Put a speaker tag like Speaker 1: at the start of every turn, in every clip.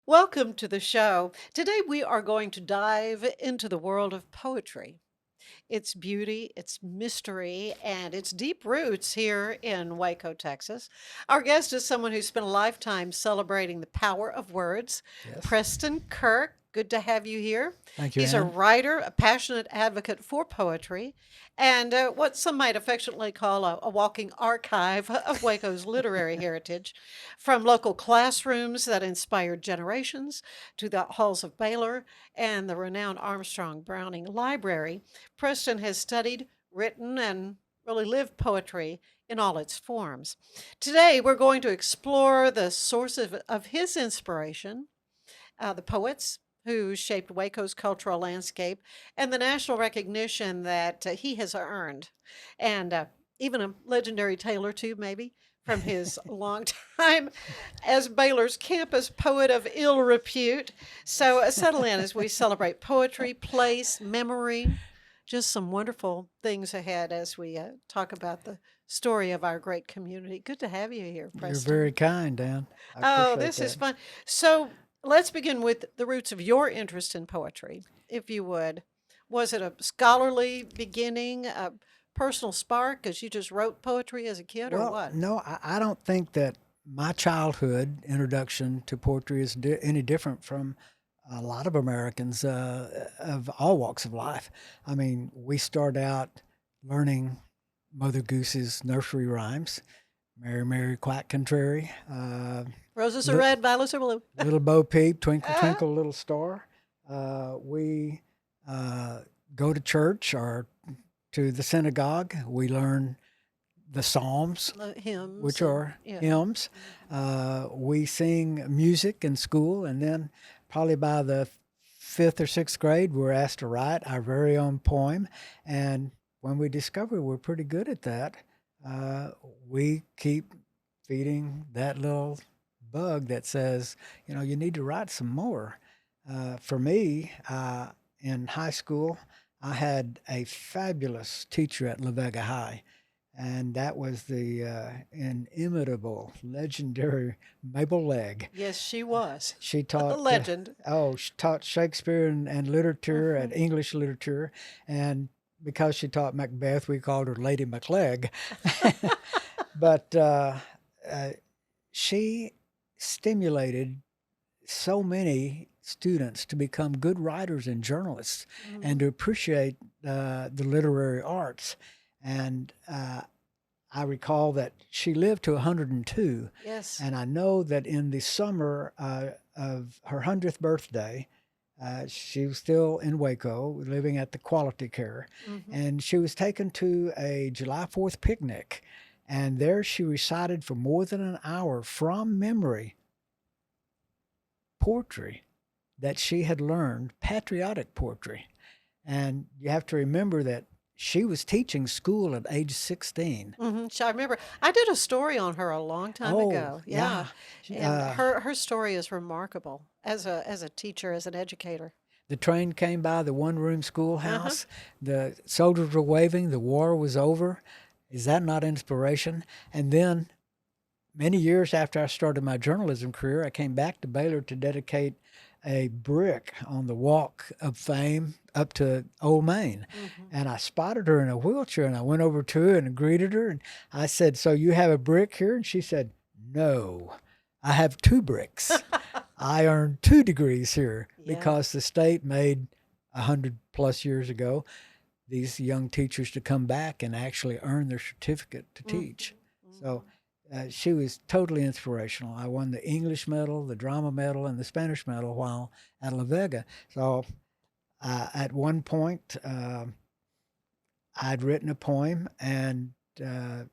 Speaker 1: Welcome to the show. Today we are going to dive into the world of poetry, its beauty, its mystery, and its deep roots here in Waco, Texas. Our guest is someone who spent a lifetime celebrating the power of words,
Speaker 2: Yes.
Speaker 1: Preston Kirk. Good to have you here.
Speaker 2: Thank you,
Speaker 1: He's a
Speaker 2: Ann.
Speaker 1: writer, a passionate advocate for poetry, and what some might affectionately call a walking archive of Waco's literary heritage, from local classrooms that inspired generations to the halls of Baylor and the renowned Armstrong Browning Library. Preston has studied, written, and really lived poetry in all its forms. Today, we're going to explore the source of his inspiration, the poets who shaped Waco's cultural landscape, and the national recognition that he has earned. And even a legendary tale or two, maybe, from his long time as Baylor's campus poet of ill repute. So settle in as we celebrate poetry, place, memory, just some wonderful things ahead as we talk about the story of our great community. Good to have you here,
Speaker 2: You're very
Speaker 1: Preston.
Speaker 2: kind, Dan. I
Speaker 1: Oh,
Speaker 2: appreciate
Speaker 1: this is
Speaker 2: that.
Speaker 1: fun. So let's begin with the roots of your interest in poetry, if you would. Was it a scholarly beginning, a personal spark because you just wrote poetry as a kid, or
Speaker 2: Well,
Speaker 1: what?
Speaker 2: no, I don't think that my childhood introduction to poetry is any different from a lot of Americans of all walks of life. I mean, we start out learning Mother Goose's nursery rhymes, Mary, Mary, Quack Contrary,
Speaker 1: Roses are
Speaker 2: li-
Speaker 1: red, violets are blue.
Speaker 2: Little Bo Peep, Twinkle,
Speaker 1: Ah,
Speaker 2: Twinkle, Little Star. We go to church or to the synagogue. We learn the Psalms,
Speaker 1: the hymns
Speaker 2: which
Speaker 1: and
Speaker 2: are
Speaker 1: yeah.
Speaker 2: hymns. We sing music in school, and then probably by the fifth or sixth grade, we're asked to write our very own poem. And when we discover we're pretty good at that, uh, we keep feeding that little bug that says, you need to write some more. For me, in high school, I had a fabulous teacher at La Vega High, and that was the inimitable, legendary Mabel Legg.
Speaker 1: Yes, she was
Speaker 2: She
Speaker 1: a
Speaker 2: taught,
Speaker 1: legend.
Speaker 2: she taught Shakespeare and literature
Speaker 1: Mhm.
Speaker 2: and English literature, and because she taught Macbeth, we called her Lady Maclegg. But uh, she stimulated so many students to become good writers and journalists and
Speaker 1: Mhm.
Speaker 2: to appreciate the literary arts. And I recall that she lived to 102.
Speaker 1: Yes.
Speaker 2: And I know that in the summer of her 100th birthday, she was still in Waco, living at the Quality Care,
Speaker 1: Hmm.
Speaker 2: and she was taken to a July 4th picnic. And there she recited for more than an hour from memory poetry that she had learned, patriotic poetry. And you have to remember that she was teaching school at age 16.
Speaker 1: So I remember I did a story on her a long time
Speaker 2: Oh,
Speaker 1: ago. Yeah,
Speaker 2: yeah.
Speaker 1: and her story is remarkable as a teacher, as an educator.
Speaker 2: The train came by the one room
Speaker 1: Uh huh.
Speaker 2: schoolhouse. The soldiers were waving. The war was over. Is that not inspiration? And then, many years after I started my journalism career, I came back to Baylor to dedicate a brick on the Walk of Fame up to Old Main.
Speaker 1: Hmm.
Speaker 2: And I spotted her in a wheelchair, and I went over to her and greeted her. And I said, "So you have a brick here?" And she said, "No, I have two bricks. I earned 2 degrees here
Speaker 1: Yeah.
Speaker 2: because the state made 100 plus years ago these young teachers to come back and actually earn their certificate to
Speaker 1: Hmm.
Speaker 2: teach." So
Speaker 1: Hmm.
Speaker 2: she was totally inspirational. I won the English medal, the drama medal, and the Spanish medal while at La Vega. So at one point, I'd written a poem, and the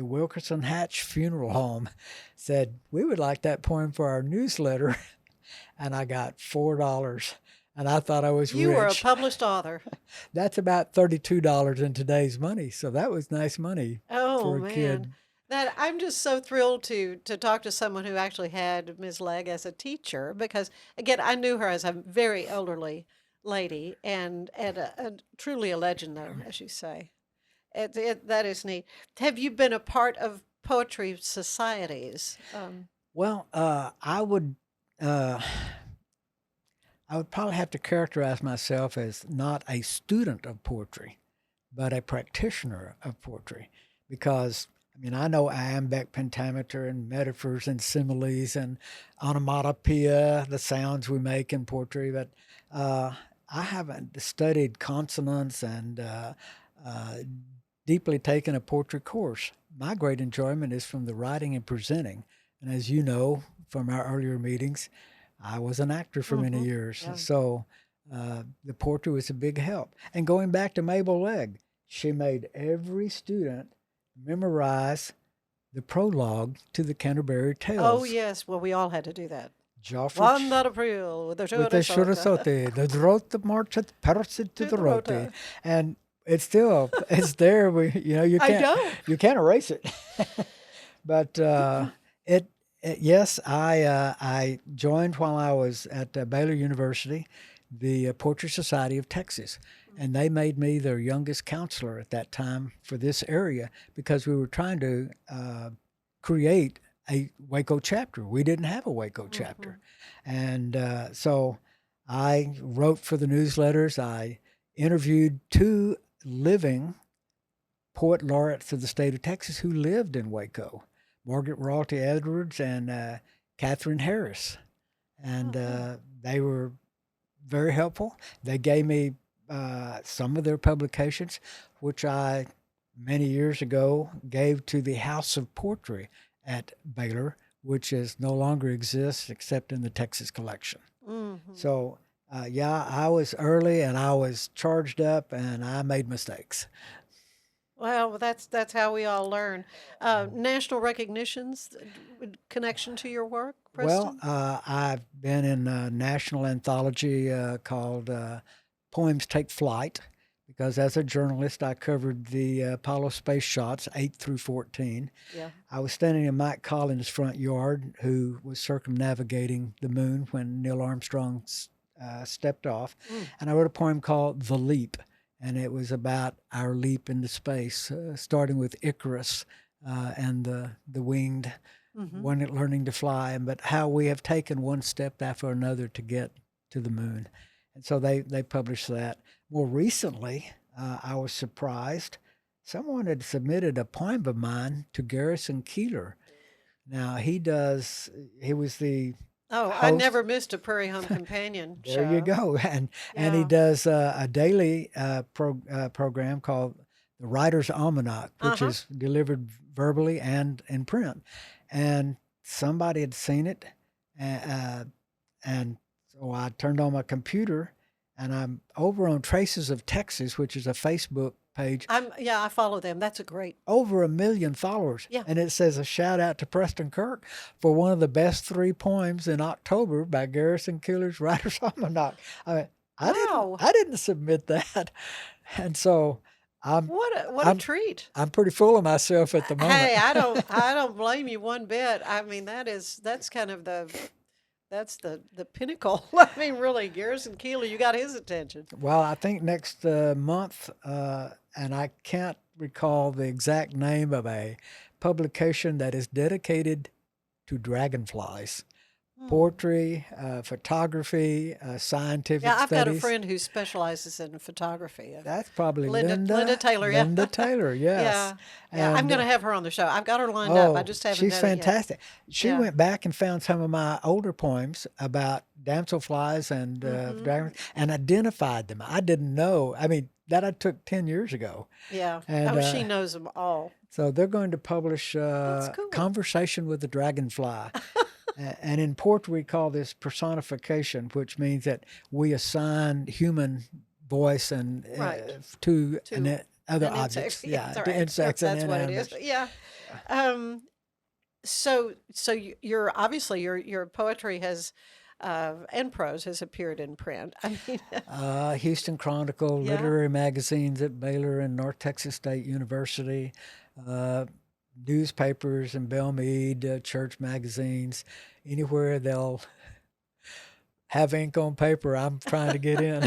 Speaker 2: Wilkerson Hatch Funeral Home said, "We would like that poem for our newsletter." And I got $4. And I thought I was
Speaker 1: You were a
Speaker 2: rich.
Speaker 1: published author.
Speaker 2: That's about $32 in today's money. So that was nice money
Speaker 1: Oh
Speaker 2: for a
Speaker 1: man,
Speaker 2: kid.
Speaker 1: that I'm just so thrilled to talk to someone who actually had Ms. Legg as a teacher because again I knew her as a very elderly lady and truly a legend though, as you say. That is neat. Have you been a part of poetry societies?
Speaker 2: Well, I would. Uh, I would probably have to characterize myself as not a student of poetry, but a practitioner of poetry, because I mean I know iambic pentameter and metaphors and similes and onomatopoeia, the sounds we make in poetry, but uh, I haven't studied consonants and uh, deeply taken a poetry course. My great enjoyment is from the writing and presenting, and as you know from our earlier meetings, I was an actor for many
Speaker 1: Mm-hmm.
Speaker 2: years,
Speaker 1: Yeah.
Speaker 2: so the poetry was a big help. And going back to Mabel Legg, she made every student memorize the prologue to the Canterbury
Speaker 1: Oh,
Speaker 2: Tales.
Speaker 1: yes. Well, we all had to do that.
Speaker 2: Joffrey
Speaker 1: One April with the
Speaker 2: with the
Speaker 1: Shurasota.
Speaker 2: Shurasote, the Drota marched Persit to
Speaker 1: To
Speaker 2: the
Speaker 1: the
Speaker 2: Rote,
Speaker 1: Rota.
Speaker 2: and it's there. You
Speaker 1: I
Speaker 2: can't
Speaker 1: know.
Speaker 2: erase it. But it, yes, I joined while I was at Baylor University, the Poetry Society of Texas, and they made me their youngest counselor at that time for this area because we were trying to create a Waco chapter. We didn't have a Waco
Speaker 1: Mm-hmm.
Speaker 2: chapter, and so I wrote for the newsletters. I interviewed two living poet laureates of the state of Texas who lived in Waco, Margaret Royalty Edwards and Catherine Harris. And
Speaker 1: Mm-hmm.
Speaker 2: they were very helpful. They gave me some of their publications, which I, many years ago, gave to the House of Poetry at Baylor, which is no longer exists except in the Texas collection.
Speaker 1: Mm-hmm.
Speaker 2: So, yeah, I was early and I was charged up and I made mistakes.
Speaker 1: Well, that's how we all learn. National recognitions, connection to your work,
Speaker 2: Well,
Speaker 1: Preston?
Speaker 2: I've been in a national anthology called Poems Take Flight because as a journalist, I covered the Apollo space shots 8 through 14.
Speaker 1: Yeah.
Speaker 2: I was standing in Mike Collins' front yard, who was circumnavigating the moon when Neil Armstrong stepped off,
Speaker 1: Mm.
Speaker 2: and I wrote a poem called The Leap, and it was about our leap into space, starting with Icarus and the winged
Speaker 1: Mm-hmm.
Speaker 2: one learning to fly, but how we have taken one step after another to get to the moon. And so they published that. More recently, I was surprised. Someone had submitted a poem of mine to Garrison Keeler. Now he was the
Speaker 1: Oh, I
Speaker 2: host.
Speaker 1: never missed a Prairie Home Companion
Speaker 2: There you
Speaker 1: show.
Speaker 2: go. And he
Speaker 1: Yeah.
Speaker 2: does a daily program called the Writer's Almanac, which
Speaker 1: Uh-huh.
Speaker 2: is delivered verbally and in print. And somebody had seen it, and, and so I turned on my computer, and I'm over on Traces of Texas, which is a Facebook page,
Speaker 1: I follow them. That's a great.
Speaker 2: over 1 million followers.
Speaker 1: Yeah.
Speaker 2: And it says a shout out to Preston Kirk for one of the best three poems in October by Garrison Keeler's Writer's Almanac. I mean,
Speaker 1: Wow.
Speaker 2: I didn't submit that. And so I'm
Speaker 1: What a
Speaker 2: I'm
Speaker 1: treat.
Speaker 2: I'm pretty full of myself at the moment.
Speaker 1: Hey, I don't blame you one bit. I mean, that's kind of the pinnacle. I mean, really, Garrison Keeler, you got his attention.
Speaker 2: Well, I think next month, and I can't recall the exact name of a publication that is dedicated to dragonflies.
Speaker 1: Hmm.
Speaker 2: Poetry, photography,
Speaker 1: Yeah,
Speaker 2: scientific
Speaker 1: I've got a
Speaker 2: studies.
Speaker 1: friend who specializes in photography.
Speaker 2: That's probably
Speaker 1: Linda Taylor, yeah.
Speaker 2: Linda Taylor, yes.
Speaker 1: Yeah. Yeah, I'm
Speaker 2: And
Speaker 1: going to have her on the show. I've got her lined up. I
Speaker 2: oh,
Speaker 1: just haven't
Speaker 2: she's
Speaker 1: done it yet.
Speaker 2: fantastic. She
Speaker 1: Yeah.
Speaker 2: went back and found some of my older poems about damselflies and
Speaker 1: Mm-hmm.
Speaker 2: dragons and identified them. I didn't know. I mean, that I took 10 years ago.
Speaker 1: Yeah.
Speaker 2: And
Speaker 1: Oh, she knows them all.
Speaker 2: so they're going to publish
Speaker 1: That's cool.
Speaker 2: Conversation with the Dragonfly. And in poetry, we call this personification, which means that we assign human voice and
Speaker 1: Right.
Speaker 2: to
Speaker 1: To
Speaker 2: other
Speaker 1: an
Speaker 2: objects.
Speaker 1: insect. Yeah,
Speaker 2: Yeah,
Speaker 1: that's
Speaker 2: to
Speaker 1: right. Yep,
Speaker 2: insects and
Speaker 1: that's what it is.
Speaker 2: inanimate.
Speaker 1: Yeah. Um, so you're obviously your poetry has and prose has appeared in print. I mean,
Speaker 2: Houston Chronicle,
Speaker 1: yeah.
Speaker 2: literary magazines at Baylor and North Texas State University, uh, newspapers in Belmead, church magazines, anywhere they'll have ink on paper, I'm trying to get in.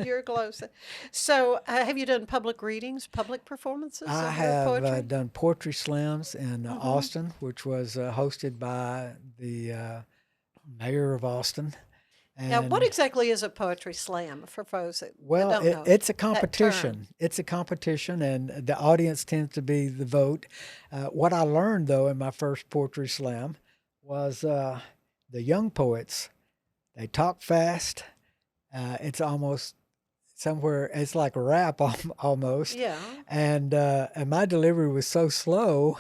Speaker 1: You're close. So, have you done public readings, public performances
Speaker 2: I
Speaker 1: of your
Speaker 2: have
Speaker 1: poetry?
Speaker 2: done poetry slams in
Speaker 1: Mm-hmm.
Speaker 2: Austin, which was hosted by the mayor of Austin.
Speaker 1: Yeah, what
Speaker 2: And
Speaker 1: exactly is a poetry slam for folks that
Speaker 2: well,
Speaker 1: don't know
Speaker 2: it's a
Speaker 1: that term?
Speaker 2: competition. It's a competition, and the audience tends to be the vote. What I learned, though, in my first poetry slam was the young poets, they talk fast. It's almost somewhere, it's like a rap almost.
Speaker 1: Yeah.
Speaker 2: And my delivery was so slow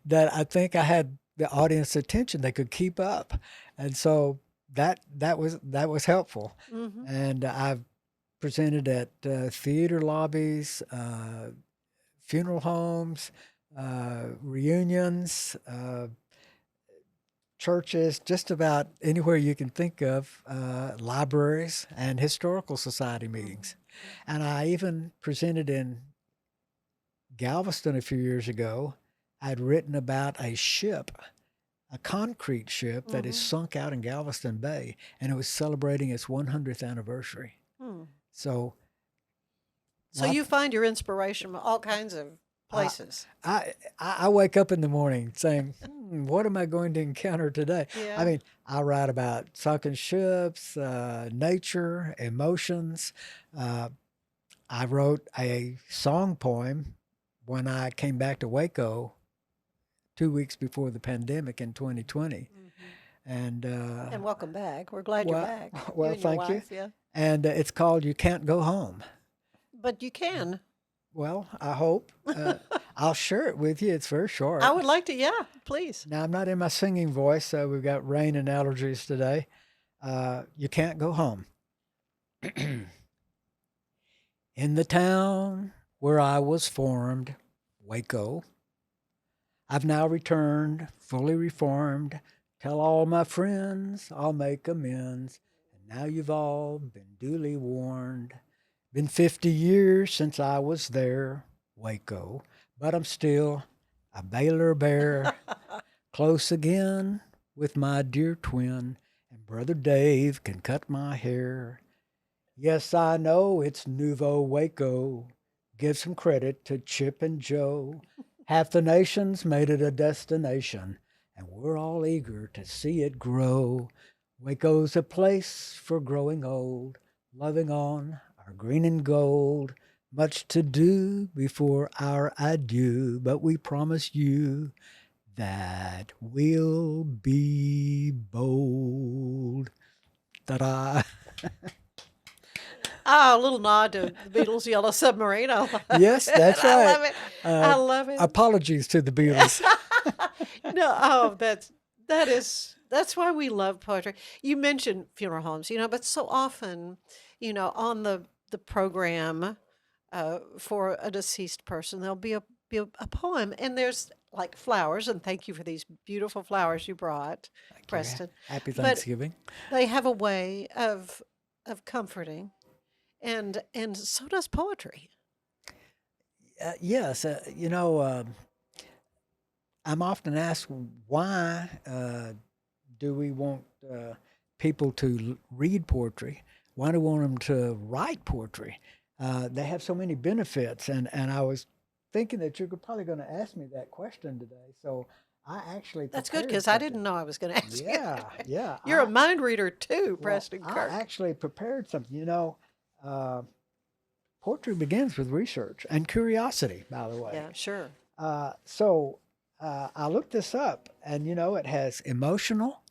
Speaker 2: that I think I had the audience attention. They could keep up. And so that was helpful.
Speaker 1: Hmm.
Speaker 2: And I've presented at theater lobbies, funeral homes, reunions, churches, just about anywhere you can think of, libraries, and historical society meetings. And I even presented in Galveston a few years ago. I'd written about a ship, a concrete ship that is
Speaker 1: Hmm.
Speaker 2: sunk out in Galveston Bay, and it was celebrating its 100th anniversary.
Speaker 1: Hmm.
Speaker 2: So,
Speaker 1: So
Speaker 2: lot
Speaker 1: you find your inspiration from all kinds of
Speaker 2: I,
Speaker 1: places.
Speaker 2: I wake up in the morning saying, what am I going to encounter today? I
Speaker 1: Yeah.
Speaker 2: mean, I write about sunken ships, nature, emotions. Uh, I wrote a song poem when I came back to Waco 2 weeks before the pandemic in 2020.
Speaker 1: Hmm.
Speaker 2: And
Speaker 1: And welcome back. We're glad you're
Speaker 2: well,
Speaker 1: back. You
Speaker 2: well,
Speaker 1: and your
Speaker 2: thank you.
Speaker 1: wife, yeah.
Speaker 2: And it's called "You Can't Go Home."
Speaker 1: But you can.
Speaker 2: Well, I hope I'll share it with you. It's very
Speaker 1: I
Speaker 2: short.
Speaker 1: would like to, yeah, please.
Speaker 2: Now, I'm not in my singing voice, so we've got rain and allergies today. You can't go home. In the town where I was formed, Waco, I've now returned, fully reformed. Tell all my friends I'll make amends. And now you've all been duly warned. Been 50 years since I was there, Waco, but I'm still a Baylor Bear. Close again with my dear twin, and Brother Dave can cut my hair. Yes, I know it's Nouveau Waco. Give some credit to Chip and Joe. Half the nation's made it a destination, and we're all eager to see it grow. Waco's a place for growing old, loving on our green and gold. Much to do before our adieu, but we promise you that we'll be bold. Ta-da!
Speaker 1: Ah, a little nod to the Beatles' Yellow Submarine. I love
Speaker 2: Yes,
Speaker 1: it.
Speaker 2: that's
Speaker 1: I
Speaker 2: right.
Speaker 1: love it. I
Speaker 2: Uh,
Speaker 1: love it.
Speaker 2: Apologies to the Beatles.
Speaker 1: No, oh, that's why we love poetry. You mentioned funeral homes, but so often, on the program for a deceased person, there'll be a poem, and there's like flowers, and thank you for these beautiful flowers you brought,
Speaker 2: Thank you.
Speaker 1: Preston.
Speaker 2: Happy
Speaker 1: But
Speaker 2: Thanksgiving.
Speaker 1: they have a way of comforting, and so does poetry.
Speaker 2: Yes, I'm often asked why do we want people to read poetry? Why do we want them to write poetry? They have so many benefits, and I was thinking that you're probably going to ask me that question today. So I actually
Speaker 1: That's good
Speaker 2: prepared
Speaker 1: because I
Speaker 2: something.
Speaker 1: didn't know I was going to ask you
Speaker 2: Yeah,
Speaker 1: that.
Speaker 2: yeah.
Speaker 1: You're a mind reader too, Preston
Speaker 2: I
Speaker 1: Kirk.
Speaker 2: actually prepared something. Uh, poetry begins with research and curiosity, by the way.
Speaker 1: Yeah, sure.
Speaker 2: I looked this up, and it has emotional,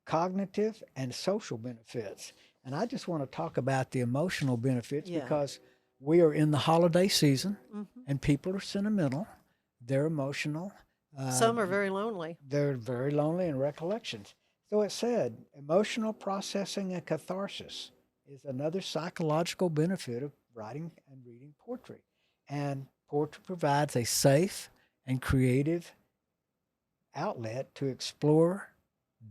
Speaker 2: cognitive, and social benefits. And I just want to talk about the emotional benefits
Speaker 1: Yeah.
Speaker 2: because we are in the holiday season
Speaker 1: Hmm.
Speaker 2: and people are sentimental, they're emotional, uh,
Speaker 1: Some are very lonely.
Speaker 2: they're very lonely in recollections. So it said emotional processing and catharsis is another psychological benefit of writing and reading poetry. And poetry provides a safe and creative outlet to explore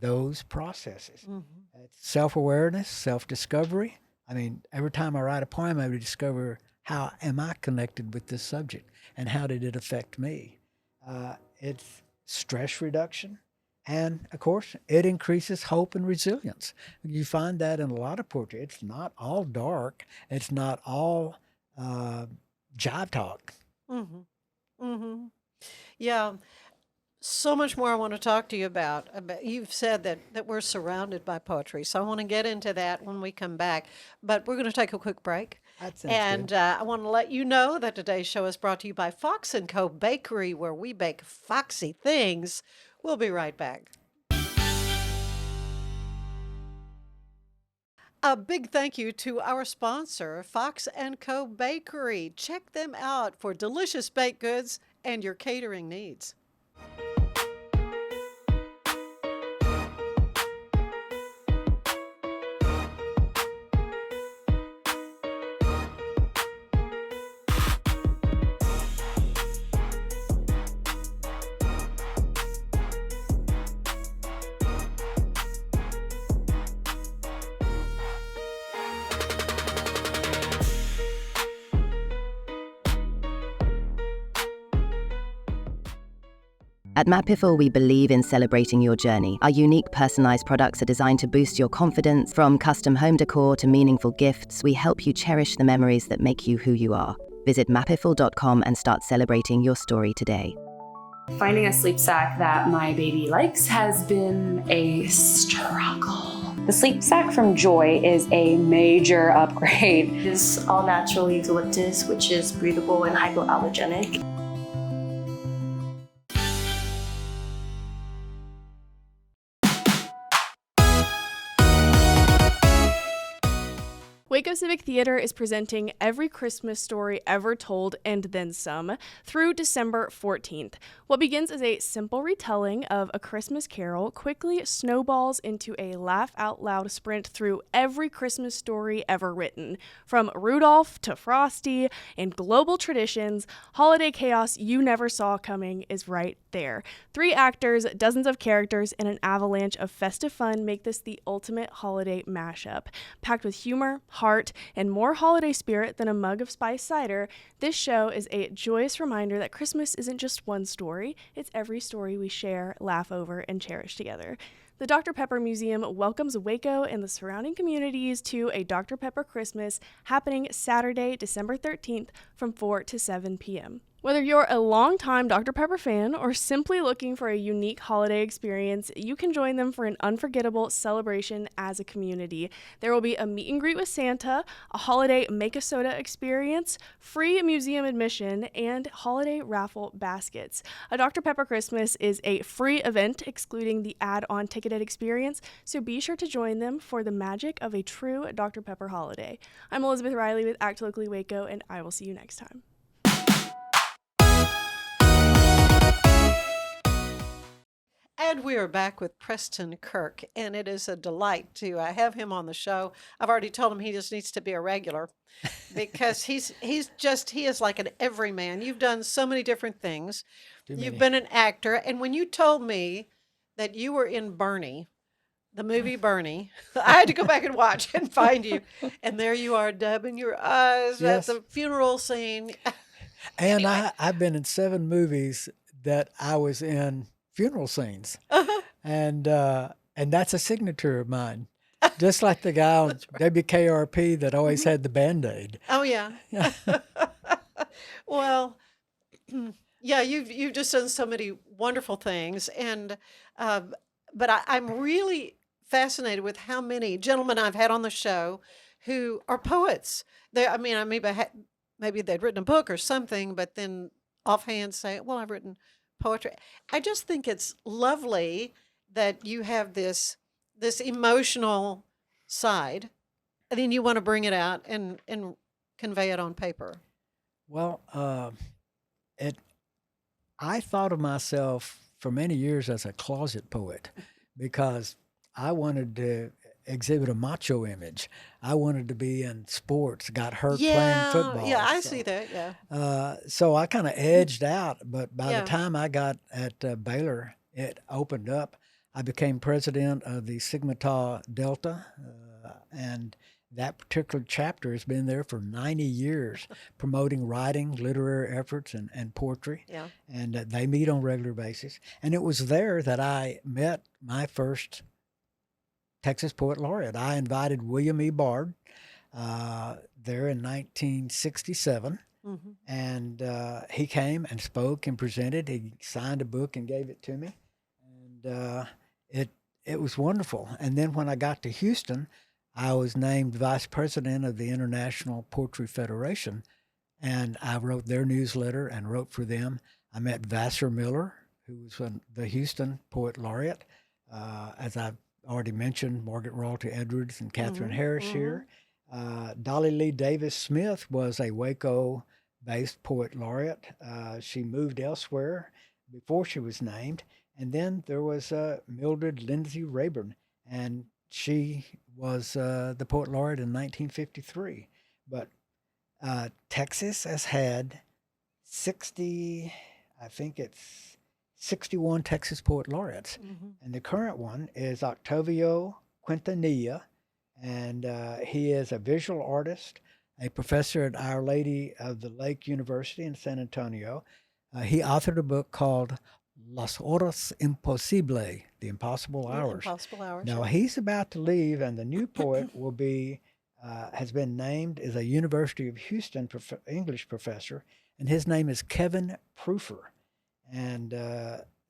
Speaker 2: those processes.
Speaker 1: Hmm.
Speaker 2: It's self awareness, self discovery. I mean, every time I write a poem, I discover how am I connected with this subject and how did it affect me. It's stress reduction. And of course, it increases hope and resilience. You find that in a lot of poetry. It's not all dark, it's not all uh, jive talk.
Speaker 1: Hmm. Hmm. Yeah. so much more I want to talk to you about. You've said that we're surrounded by poetry, so I want to get into that when we come back. But we're going to take a quick break.
Speaker 2: That sounds good.
Speaker 1: And I want to let you know that today's show is brought to you by Fox & Co. Bakery, where we bake foxy things. We'll be right back. A big thank you to our sponsor, Fox & Co. Bakery. Check them out for delicious baked goods and your catering needs.
Speaker 3: At Mapiful, we believe in celebrating your journey. Our unique personalized products are designed to boost your confidence. From custom home decor to meaningful gifts, we help you cherish the memories that make you who you are. Visit mapiful.com and start celebrating your story today.
Speaker 4: Finding a sleep sack that my baby likes has been a struggle.
Speaker 5: The sleep sack from Joy is a major upgrade.
Speaker 6: It is all natural eucalyptus, which is breathable and hypoallergenic.
Speaker 7: Waco Civic Theater is presenting Every Christmas Story Ever Told and Then Some through December 14th. What begins as a simple retelling of A Christmas Carol quickly snowballs into a laugh-out-loud sprint through every Christmas story ever written. From Rudolph to Frosty and global traditions, holiday chaos you never saw coming is right there. 3 actors, dozens of characters, and an avalanche of festive fun make this the ultimate holiday mashup. Packed with humor, heart, and more holiday spirit than a mug of spiced cider, this show is a joyous reminder that Christmas isn't just one story, it's every story we share, laugh over, and cherish together. The Dr. Pepper Museum welcomes Waco and the surrounding communities to a Dr. Pepper Christmas happening Saturday, December 13th from 4 to 7 p.m. Whether you're a longtime Dr. Pepper fan or simply looking for a unique holiday experience, you can join them for an unforgettable celebration as a community. There will be a meet and greet with Santa, a holiday make-a-soda experience, free museum admission, and holiday raffle baskets. A Dr. Pepper Christmas is a free event excluding the add-on ticketed experience, so be sure to join them for the magic of a true Dr. Pepper holiday. I'm Elizabeth Riley with Act Locally Waco, and I will see you next time.
Speaker 1: And we are back with Preston Kirk, and it is a delight to have him on the show. I've already told him he just needs to be a regular because he is like an everyman. You've done so many different things. You've been an actor, and when you told me that you were in Bernie, the movie Bernie, I had to go back and watch and find you, and there you are, dabbing your eyes
Speaker 2: Yes.
Speaker 1: at the funeral scene.
Speaker 2: And I've been in 7 movies that I was in funeral scenes, and that's a signature of mine. Just like the guy on WKRP that always had the Band-Aid.
Speaker 1: Oh yeah. Well, yeah, you've just done so many wonderful things, and but I'm really fascinated with how many gentlemen I've had on the show who are poets. Maybe they'd written a book or something, but then offhand say, "Well, I've written poetry." I just think it's lovely that you have this emotional side, and then you want to bring it out and convey it on paper.
Speaker 2: Well, I thought of myself for many years as a closet poet because I wanted to exhibit a macho image. I wanted to be in sports, got hurt playing football.
Speaker 1: Yeah, I
Speaker 2: so-
Speaker 1: see that. Yeah.
Speaker 2: So I kind of edged out, but by
Speaker 1: Yeah.
Speaker 2: the time I got at Baylor, it opened up. I became president of the Sigma Tau Delta, and that particular chapter has been there for 90 years, promoting writing, literary efforts, and poetry.
Speaker 1: Yeah.
Speaker 2: And they meet on a regular basis. And it was there that I met my first Texas Poet Laureate. I invited William E. Bard there in 1967 And he came and spoke and presented. He signed a book and gave it to me, and it was wonderful. And then when I got to Houston, I was named vice president of the International Poetry Federation, and I wrote their newsletter and wrote for them. I met Vassar Miller, who was the Houston Poet Laureate. As I've already mentioned, Margaret Royalty Edwards and Catherine Harris here. Dolly Lee Davis Smith was a Waco-based poet laureate. She moved elsewhere before she was named. And then there was Mildred Lindsay Rayburn, and she was the poet laureate in 1953. But Texas has had 60, I think it's 61 Texas poet laureates. And the current one is Octavio Quintanilla, and he is a visual artist, a professor at Our Lady of the Lake University in San Antonio. He authored a book called Las Horas Imposible, The Impossible Hours.
Speaker 1: Impossible Hours.
Speaker 2: Now he's about to leave, and the new poet will be has been named as a University of Houston English professor, and his name is Kevin Proofer. And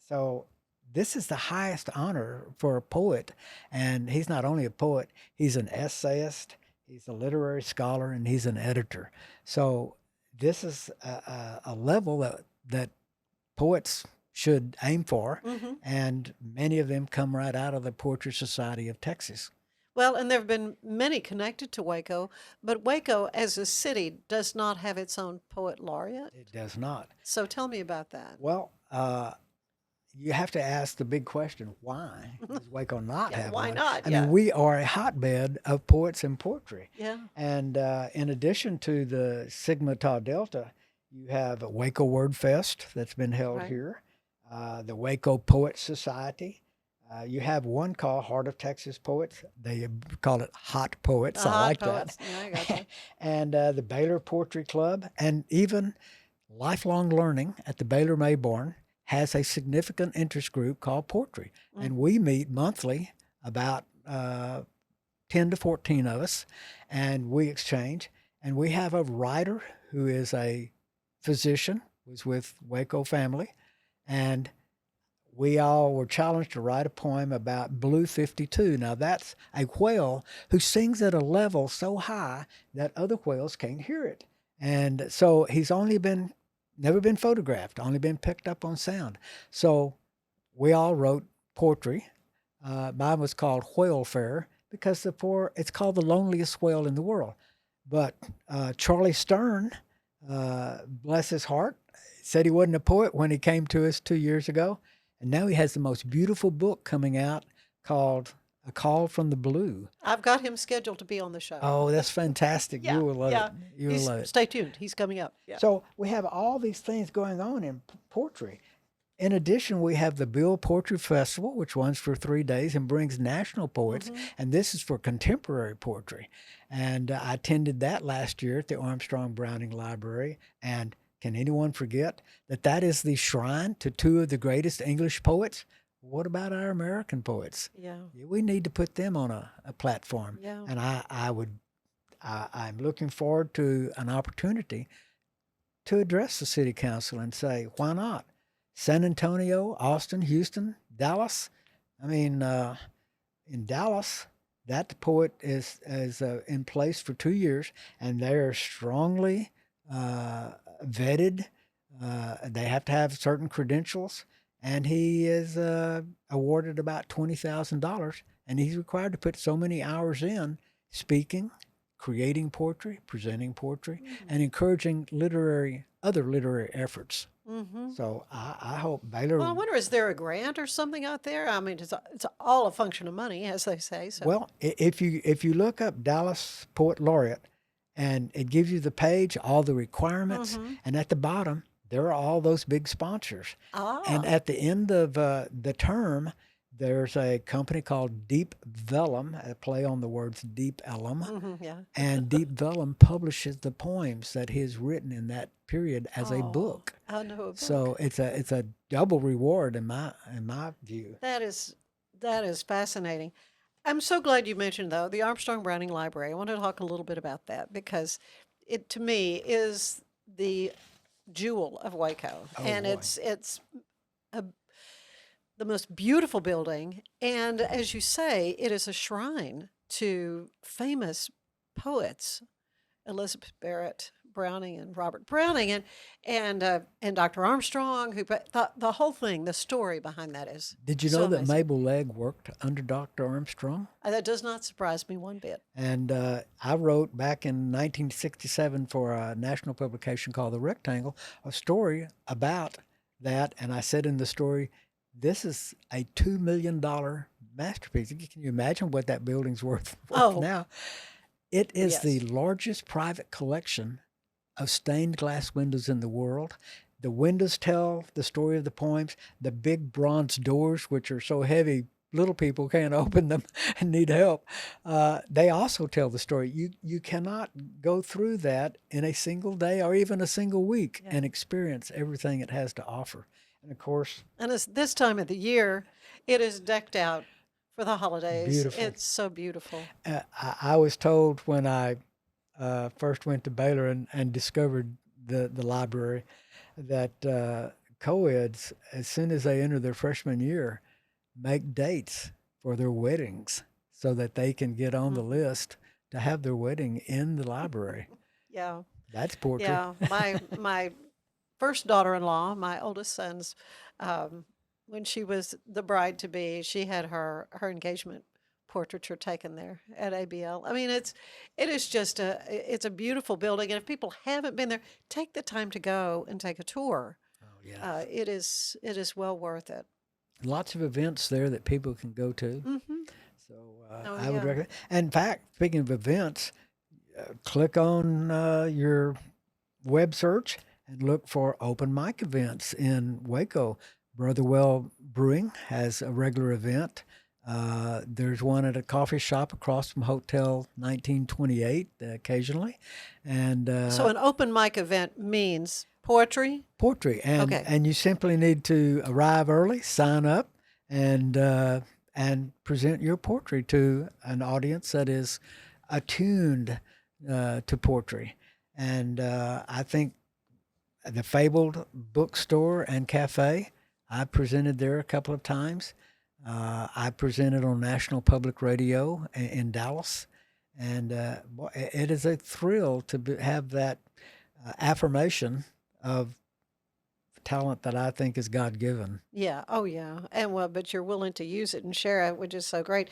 Speaker 2: so this is the highest honor for a poet, and he's not only a poet, he's an essayist, he's a literary scholar, and he's an editor. So this is a level that poets should aim for, and many of them come right out of the Poetry Society of Texas.
Speaker 1: Well, and there have been many connected to Waco, but Waco as a city does not have its own poet laureate.
Speaker 2: It does not.
Speaker 1: So tell me about that.
Speaker 2: Well, you have to ask the big question, why does Waco not have
Speaker 1: why
Speaker 2: one?
Speaker 1: not?
Speaker 2: I mean, we are a hotbed of poets and poetry.
Speaker 1: Yeah.
Speaker 2: And in addition to the Sigma Tau Delta, you have a Waco Word Fest that's been held here, the Waco Poet Society. You have one called Heart of Texas Poets. They call it Hot Poets. I like
Speaker 1: Poets.
Speaker 2: that.
Speaker 1: Yeah, I got you.
Speaker 2: And the Baylor Poetry Club, and even Lifelong Learning at the Baylor Mayborn has a significant interest group called Poetry. And we meet monthly, about 10 to 14 of us, and we exchange. And we have a writer who is a physician, was with Waco Family, and we all were challenged to write a poem about Blue 52. Now, that's a whale who sings at a level so high that other whales can't hear it. And so he's never been photographed, only been picked up on sound. So we all wrote poetry. Mine was called Whale Fair because it's called the loneliest whale in the world. But Charlie Stern, bless his heart, said he wasn't a poet when he came to us 2 years ago. And now he has the most beautiful book coming out called A Call from the Blue.
Speaker 1: I've got him scheduled to be on the show.
Speaker 2: Oh, that's fantastic. You will love it. You will love it.
Speaker 1: Stay tuned. He's coming up. Yeah.
Speaker 2: So we have all these things going on in poetry. In addition, we have the Bill Poetry Festival, which runs for 3 days and brings national poets. And this is for contemporary poetry. And I attended that last year at the Armstrong Browning Library. And can anyone forget that is the shrine to two of the greatest English poets? What about our American poets?
Speaker 1: Yeah.
Speaker 2: We need to put them on a platform.
Speaker 1: Yeah.
Speaker 2: And I'm looking forward to an opportunity to address the city council and say, why not? San Antonio, Austin, Houston, Dallas. I mean, in Dallas, that poet is in place for 2 years, and they are strongly vetted. They have to have certain credentials, and he is awarded about $20,000, and he's required to put so many hours in speaking, creating poetry, presenting poetry, and encouraging other literary efforts. So I hope Baylor.
Speaker 1: Well, I wonder, is there a grant or something out there? I mean, it's all a function of money, as they say. So.
Speaker 2: Well, if you look up Dallas Poet Laureate, and it gives you the page, all the requirements, and at the bottom there are all those big sponsors. And at the end of the term, there's a company called Deep Vellum, a play on the words Deep Ellum, and Deep Vellum publishes the poems that he's written in that period as a book.
Speaker 1: I know a book.
Speaker 2: So it's a double reward in my view.
Speaker 1: That is fascinating. I'm so glad you mentioned, though, the Armstrong Browning Library. I want to talk a little bit about that because it, to me, is the jewel of Waco,
Speaker 2: Oh,
Speaker 1: and
Speaker 2: boy.
Speaker 1: it's a, the most beautiful building. And as you say, it is a shrine to famous poets, Elizabeth Barrett Browning and Robert Browning, and Dr. Armstrong. Who but the whole thing, the story behind that is
Speaker 2: Did you
Speaker 1: so
Speaker 2: know that
Speaker 1: amazing.
Speaker 2: Mabel Legg worked under Dr. Armstrong?
Speaker 1: That does not surprise me one bit.
Speaker 2: And I wrote back in 1967 for a national publication called The Rectangle a story about that. And I said in the story, this is a $2 million masterpiece. Can you imagine what that building's worth
Speaker 1: Oh,
Speaker 2: now? It is the
Speaker 1: yes.
Speaker 2: largest private collection of stained glass windows in the world. The windows tell the story of the poems. The big bronze doors, which are so heavy, little people can't open them and need help. They also tell the story. You cannot go through that in a single day or even a single week
Speaker 1: Yeah.
Speaker 2: and experience everything it has to offer. And of course,
Speaker 1: And it's this time of the year, it is decked out for the holidays.
Speaker 2: beautiful.
Speaker 1: It's so beautiful.
Speaker 2: I was told when I first went to Baylor and discovered the library that co-eds, as soon as they enter their freshman year, make dates for their weddings so that they can get on the list to have their wedding in the library.
Speaker 1: Yeah.
Speaker 2: That's poetry.
Speaker 1: Yeah. My first daughter-in-law, my oldest son's, when she was the bride to be, she had her engagement portraiture taken there at ABL. I mean, it is just it's a beautiful building, and if people haven't been there, take the time to go and take a tour.
Speaker 2: Oh, yeah.
Speaker 1: It is well worth it.
Speaker 2: Lots of events there that people can go to.
Speaker 1: Mm-hmm.
Speaker 2: So
Speaker 1: Oh,
Speaker 2: I would
Speaker 1: yeah.
Speaker 2: recommend. In fact, speaking of events, click on your web search and look for open mic events in Waco. Brotherwell Brewing has a regular event. There's one at a coffee shop across from Hotel 1928 occasionally, and
Speaker 1: So an open mic event means poetry.
Speaker 2: poetry.
Speaker 1: Okay.
Speaker 2: And you simply need to arrive early, sign up, and present your poetry to an audience that is attuned to poetry. And I think the Fabled Bookstore and Cafe, I presented there a couple of times. I presented on National Public Radio in Dallas, and it is a thrill to have that affirmation of talent that I think is God given.
Speaker 1: Yeah. Oh, yeah. And well, but you're willing to use it and share it, which is so great.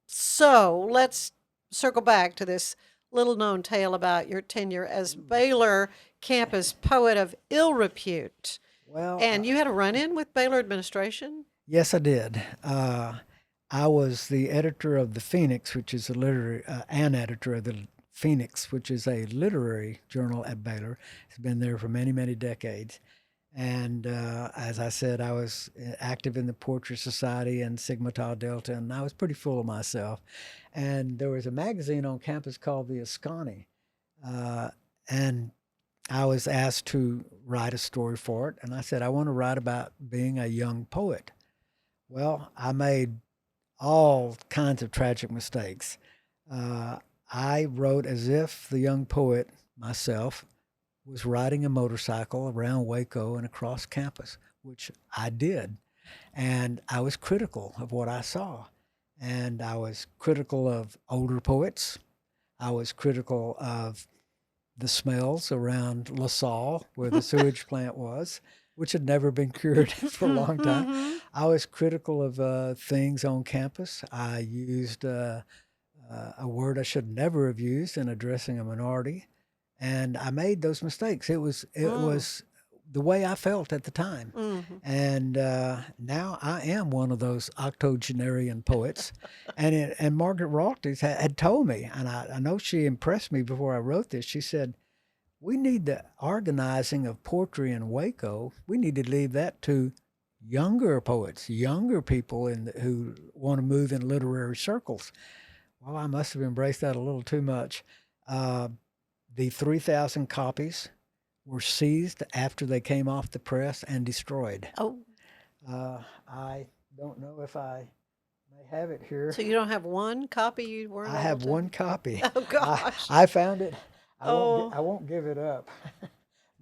Speaker 1: So let's circle back to this little known tale about your tenure as Baylor campus poet of ill repute.
Speaker 2: Well,
Speaker 1: And you had a run in with Baylor administration?
Speaker 2: yes, I did. I was the editor of the Phoenix, which is a literary, an editor of the Phoenix, which is a literary journal at Baylor. It's been there for many, many decades. And as I said, I was active in the Poetry Society and Sigma Tau Delta, and I was pretty full of myself. And there was a magazine on campus called the Ascani, and I was asked to write a story for it. And I said, I want to write about being a young poet. Well, I made all kinds of tragic mistakes. I wrote as if the young poet, myself, was riding a motorcycle around Waco and across campus, which I did. And I was critical of what I saw. And I was critical of older poets. I was critical of the smells around LaSalle, where the sewage plant was, which had never been cured for a long time.
Speaker 1: Mhm.
Speaker 2: I was critical of things on campus. I used a word I should never have used in addressing a minority, and I made those mistakes. It was the way I felt at the time,
Speaker 1: Mhm.
Speaker 2: and now I am one of those octogenarian poets. And Margaret Raltis had told me, and I know she impressed me before I wrote this. She said, we need the organizing of poetry in Waco. We need to leave that to younger poets, younger people who want to move in literary circles. Well, I must have embraced that a little too much. The 3,000 copies were seized after they came off the press and destroyed.
Speaker 1: Oh,
Speaker 2: I don't know if I may have it here.
Speaker 1: so you don't have one copy you weren't
Speaker 2: I
Speaker 1: able
Speaker 2: have
Speaker 1: to?
Speaker 2: one copy.
Speaker 1: Oh, gosh.
Speaker 2: I found it. I
Speaker 1: Oh.
Speaker 2: won't give it up.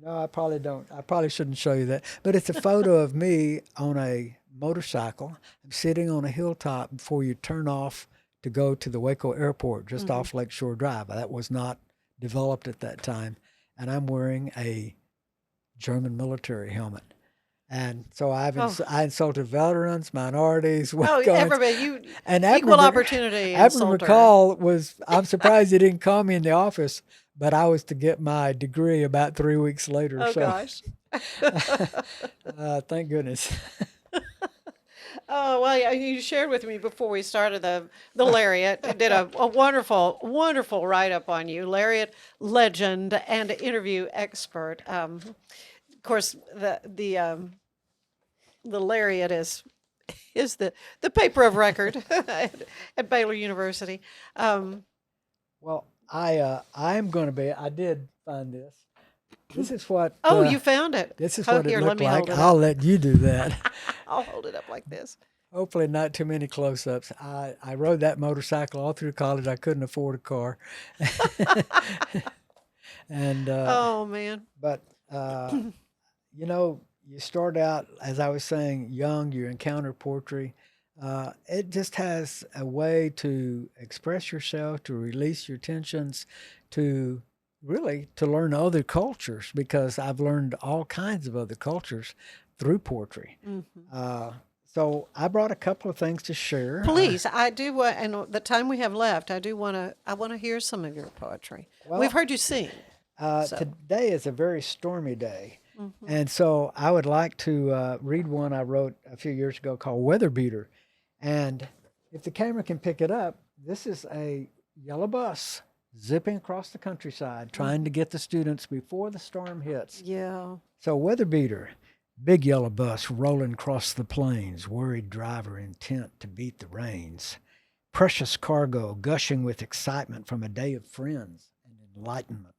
Speaker 2: No, I probably don't. I probably shouldn't show you that. But it's a photo of me on a motorcycle. I'm sitting on a hilltop before you turn off to go to the Waco airport, just off Lakeshore Drive. That was not developed at that time. And I'm wearing a German military helmet. And so
Speaker 1: Oh,
Speaker 2: I insulted veterans, minorities,
Speaker 1: oh,
Speaker 2: Wacoans.
Speaker 1: everybody, you
Speaker 2: And
Speaker 1: equal opportunity
Speaker 2: Admiral
Speaker 1: insulter.
Speaker 2: McCall was, I'm surprised he didn't call me in the office, but I was to get my degree about 3 weeks later.
Speaker 1: Oh,
Speaker 2: So
Speaker 1: gosh.
Speaker 2: thank goodness.
Speaker 1: Oh, well, yeah, you shared with me before we started the Laureate. Did a wonderful, wonderful write-up on you, Laureate legend and interview expert. Of course, the Laureate is the paper of record at Baylor University. Um,
Speaker 2: Well, I'm going to be, I did find this. This is what,
Speaker 1: oh, you found it.
Speaker 2: this is
Speaker 1: Oh,
Speaker 2: what it
Speaker 1: here, let
Speaker 2: looked
Speaker 1: me
Speaker 2: like.
Speaker 1: hold it
Speaker 2: I'll
Speaker 1: up.
Speaker 2: let you do that.
Speaker 1: I'll hold it up like this.
Speaker 2: Hopefully not too many close-ups. I rode that motorcycle all through college. I couldn't afford a car. And,
Speaker 1: Oh, man.
Speaker 2: but, you know, you start out, as I was saying, young, you encounter poetry. It just has a way to express yourself, to release your tensions, to really to learn other cultures, because I've learned all kinds of other cultures through poetry. So I brought a couple of things to share.
Speaker 1: Please, I do want, and the time we have left, I want to hear some of your poetry.
Speaker 2: Well,
Speaker 1: We've heard you sing. So.
Speaker 2: Today is a very stormy day. And so I would like to read one I wrote a few years ago called Weather Beater. And if the camera can pick it up, this is a yellow bus zipping across the countryside, trying to get the students before the storm hits.
Speaker 1: Yeah.
Speaker 2: So Weather Beater, big yellow bus rolling across the plains, worried driver intent to beat the rains. Precious cargo gushing with excitement from a day of friends and enlightenment.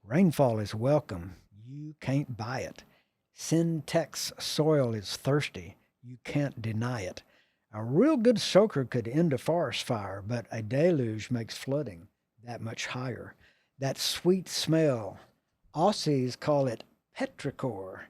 Speaker 2: Rainfall is welcome. You can't buy it. Syntax soil is thirsty. You can't deny it. A real good soaker could end a forest fire, but a deluge makes flooding that much higher. That sweet smell, Aussies call it petrichor,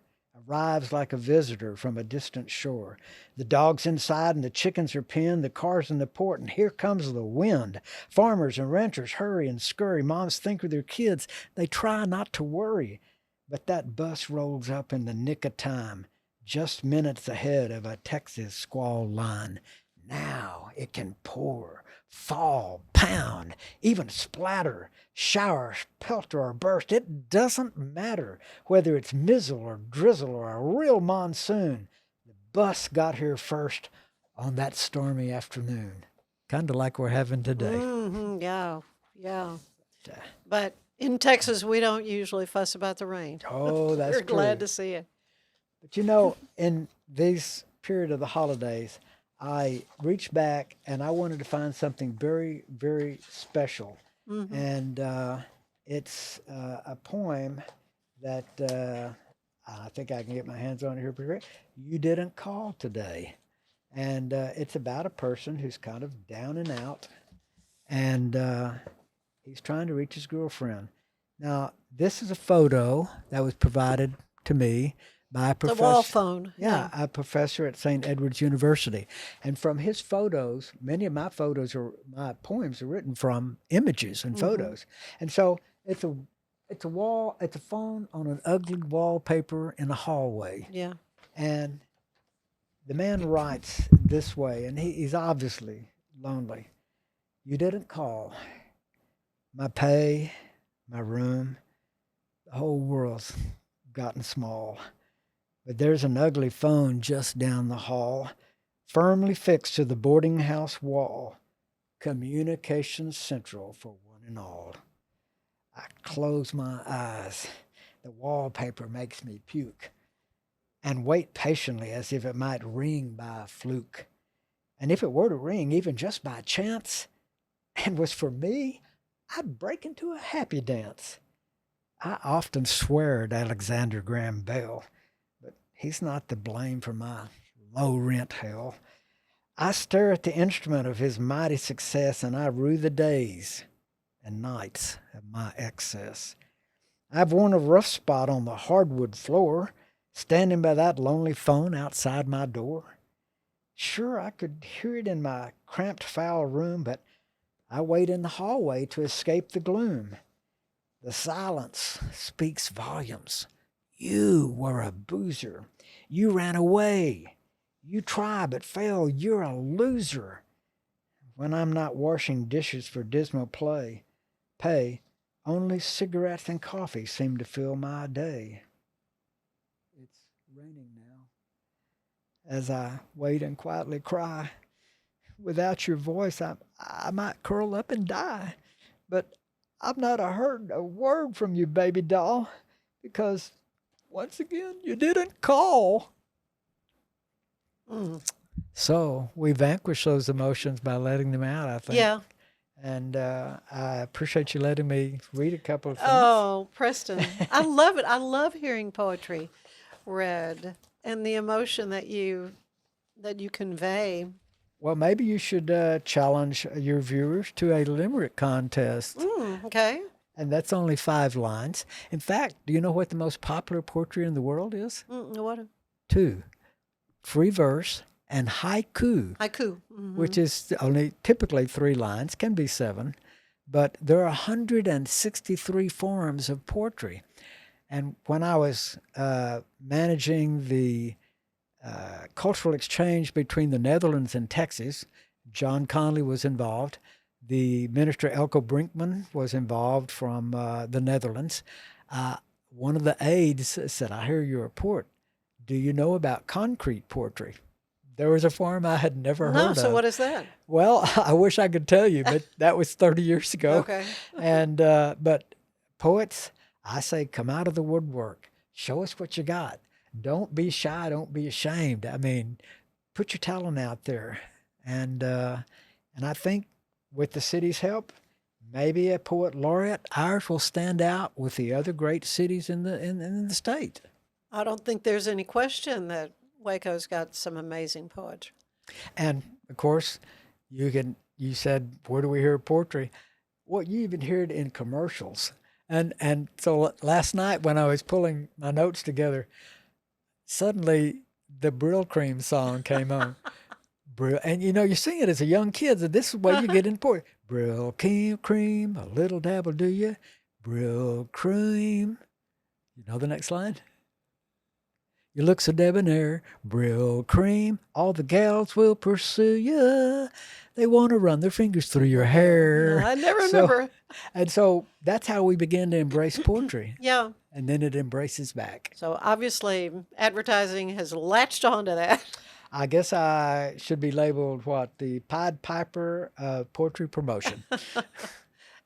Speaker 2: arrives like a visitor from a distant shore. The dog's inside and the chickens are penned, the car's in the port, and here comes the wind. Farmers and ranchers hurry and scurry. Moms think of their kids. They try not to worry. But that bus rolls up in the nick of time, just minutes ahead of a Texas squall line. Now it can pour, fall, pound, even splatter, shower, pelter, or burst. It doesn't matter whether it's mizzle or drizzle or a real monsoon. The bus got here first on that stormy afternoon. Kind of like we're having today.
Speaker 1: Yeah. Yeah. But in Texas, we don't usually fuss about the rain.
Speaker 2: Oh, that's
Speaker 1: We're
Speaker 2: true.
Speaker 1: glad to see it.
Speaker 2: But you know, in this period of the holidays, I reached back and I wanted to find something very, very special. And it's a poem that I think I can get my hands on it here pretty quick. You Didn't Call Today. And it's about a person who's kind of down and out. And he's trying to reach his girlfriend. Now, this is a photo that was provided to me by a professor.
Speaker 1: The wall phone.
Speaker 2: Yeah, a professor at St. Edward's University. And from his photos, many of my poems are written from images and photos. And so it's a phone on an ugly wallpaper in a hallway.
Speaker 1: Yeah.
Speaker 2: And the man writes this way, and he's obviously lonely. You didn't call. My pay, my room, the whole world's gotten small. But there's an ugly phone just down the hall, firmly fixed to the boarding house wall. Communications central for one and all. I close my eyes. The wallpaper makes me puke. And wait patiently as if it might ring by fluke. And if it were to ring, even just by chance, and was for me, I'd break into a happy dance. I often swear at Alexander Graham Bell, but he's not to blame for my low rent hell. I stare at the instrument of his mighty success, and I rue the days and nights of my excess. I've worn a rough spot on the hardwood floor, standing by that lonely phone outside my door. Sure, I could hear it in my cramped, foul room, but I wait in the hallway to escape the gloom. The silence speaks volumes. You were a boozer. You ran away. You try but fail. You're a loser. When I'm not washing dishes for dismal pay, only cigarettes and coffee seem to fill my day. It's raining now. As I wait and quietly cry, without your voice, I might curl up and die. But I've not heard a word from you, baby doll, because once again, you didn't call.
Speaker 1: Mm.
Speaker 2: So we vanquish those emotions by letting them out, I think.
Speaker 1: Yeah.
Speaker 2: And I appreciate you letting me read a couple of things.
Speaker 1: Oh, Preston, I love it. I love hearing poetry read and the emotion that you convey.
Speaker 2: Well, maybe you should challenge your viewers to a limerick contest.
Speaker 1: Okay.
Speaker 2: And that's only 5 lines. In fact, do you know what the most popular poetry in the world is?
Speaker 1: What?
Speaker 2: 2. Free verse and haiku.
Speaker 1: Haiku.
Speaker 2: Which is only typically 3 lines, can be 7, but there are 163 forms of poetry. And when I was managing the cultural exchange between the Netherlands and Texas, John Conley was involved. The minister Elko Brinkman was involved from the Netherlands. One of the aides said, "I hear your report. Do you know about concrete poetry?" There was a form I had never heard of.
Speaker 1: No, so what is that?
Speaker 2: Well, I wish I could tell you, but that was 30 years ago.
Speaker 1: Okay.
Speaker 2: And but poets, I say, come out of the woodwork. Show us what you got. Don't be shy. Don't be ashamed. I mean, put your talent out there. And I think with the city's help, maybe a poet laureate, ours will stand out with the other great cities in the state.
Speaker 1: I don't think there's any question that Waco's got some amazing poetry.
Speaker 2: And of course, you said, where do we hear poetry? Well, you even hear it in commercials. And so last night when I was pulling my notes together, suddenly the Brill Cream song came on. Brill, and you sing it as a young kid, so this is where you get in poetry. Brill cream, a little dabble, do you? Brill cream. You know the next line? You look so debonair, Brill cream, all the gals will pursue you. They want to run their fingers through your hair.
Speaker 1: I never remember.
Speaker 2: So that's how we begin to embrace poetry.
Speaker 1: Yeah.
Speaker 2: And then it embraces back.
Speaker 1: So obviously advertising has latched onto that.
Speaker 2: I guess I should be labeled what? The Pied Piper of poetry promotion.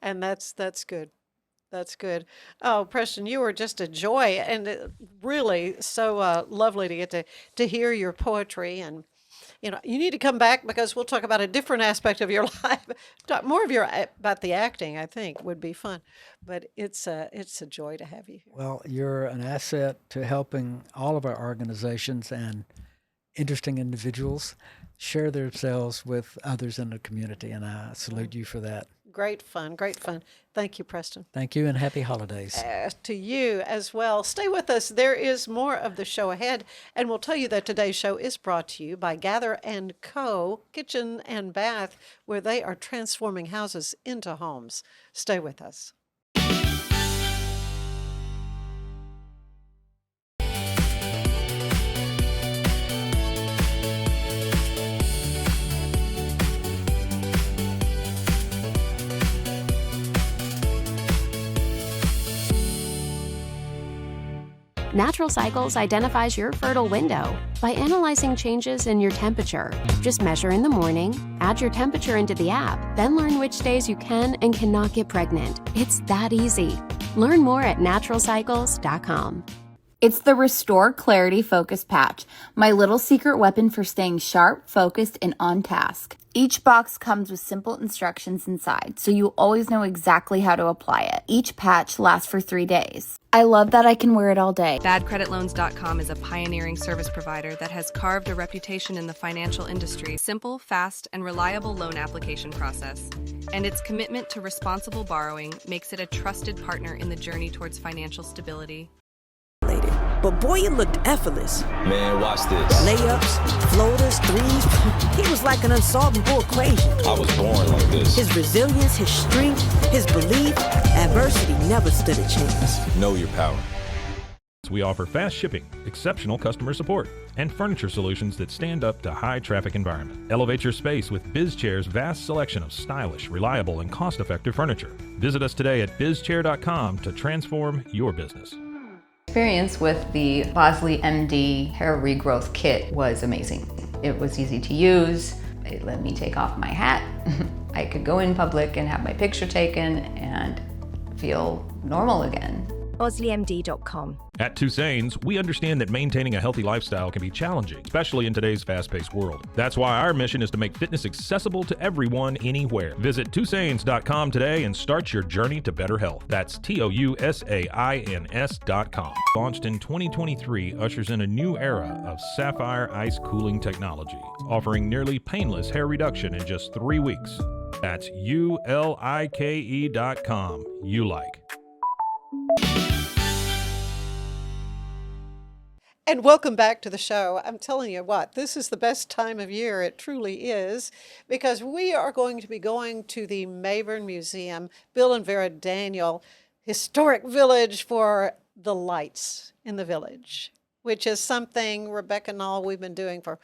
Speaker 1: And that's good. That's good. Oh, Preston, you were just a joy, and really so lovely to get to hear your poetry. And you need to come back because we'll talk about a different aspect of your life. Talk more of about the acting. I think would be fun, but it's a joy to have you here.
Speaker 2: Well, you're an asset to helping all of our organizations and interesting individuals share themselves with others in the community, and I salute you for that.
Speaker 1: Great fun. Thank you, Preston.
Speaker 2: Thank you, and happy holidays.
Speaker 1: To you as well. Stay with us. There is more of the show ahead, and we'll tell you that today's show is brought to you by Gather & Co. Kitchen and Bath, where they are transforming houses into homes. Stay with us.
Speaker 8: Natural Cycles identifies your fertile window by analyzing changes in your temperature. Just measure in the morning, add your temperature into the app, then learn which days you can and cannot get pregnant. It's that easy. Learn more at naturalcycles.com.
Speaker 9: It's the Restore Clarity Focus Patch, my little secret weapon for staying sharp, focused, and on task. Each box comes with simple instructions inside, so you always know exactly how to apply it. Each patch lasts for 3 days. I love that I can wear it all day.
Speaker 10: BadCreditLoans.com is a pioneering service provider that has carved a reputation in the financial industry. Simple, fast, and reliable loan application process. and its commitment to responsible borrowing makes it a trusted partner in the journey towards financial stability.
Speaker 11: But boy, it looked effortless.
Speaker 12: Man, watch this.
Speaker 11: Layups, floaters, threes. He was like an unsolvable equation.
Speaker 12: I was born like this.
Speaker 11: His resilience, his strength, his belief, adversity never stood a chance.
Speaker 12: Know your power.
Speaker 13: We offer fast shipping, exceptional customer support, and furniture solutions that stand up to high traffic environment. Elevate your space with BizChair's vast selection of stylish, reliable, and cost-effective furniture. Visit us today at bizchair.com to transform your business.
Speaker 14: Experience with the Bosley MD hair regrowth kit was amazing. It was easy to use. It let me take off my hat. I could go in public and have my picture taken and feel normal again.
Speaker 3: BosleyMD.com.
Speaker 13: At Tusain's, we understand that maintaining a healthy lifestyle can be challenging, especially in today's fast-paced world. That's why our mission is to make fitness accessible to everyone, anywhere. Visit Tusains.com today and start your journey to better health. That's TOUSAINS.com. Launched in 2023, ushers in a new era of sapphire ice cooling technology, offering nearly painless hair reduction in just 3 weeks. That's ULIKE.com. You like.
Speaker 1: And welcome back to the show. I'm telling you what, this is the best time of year. It truly is, because we are going to be going to the Mayborn Museum, Bill and Vera Daniel Historic Village, for the lights in the village, which is something, Rebecca Knoll, we've been doing for,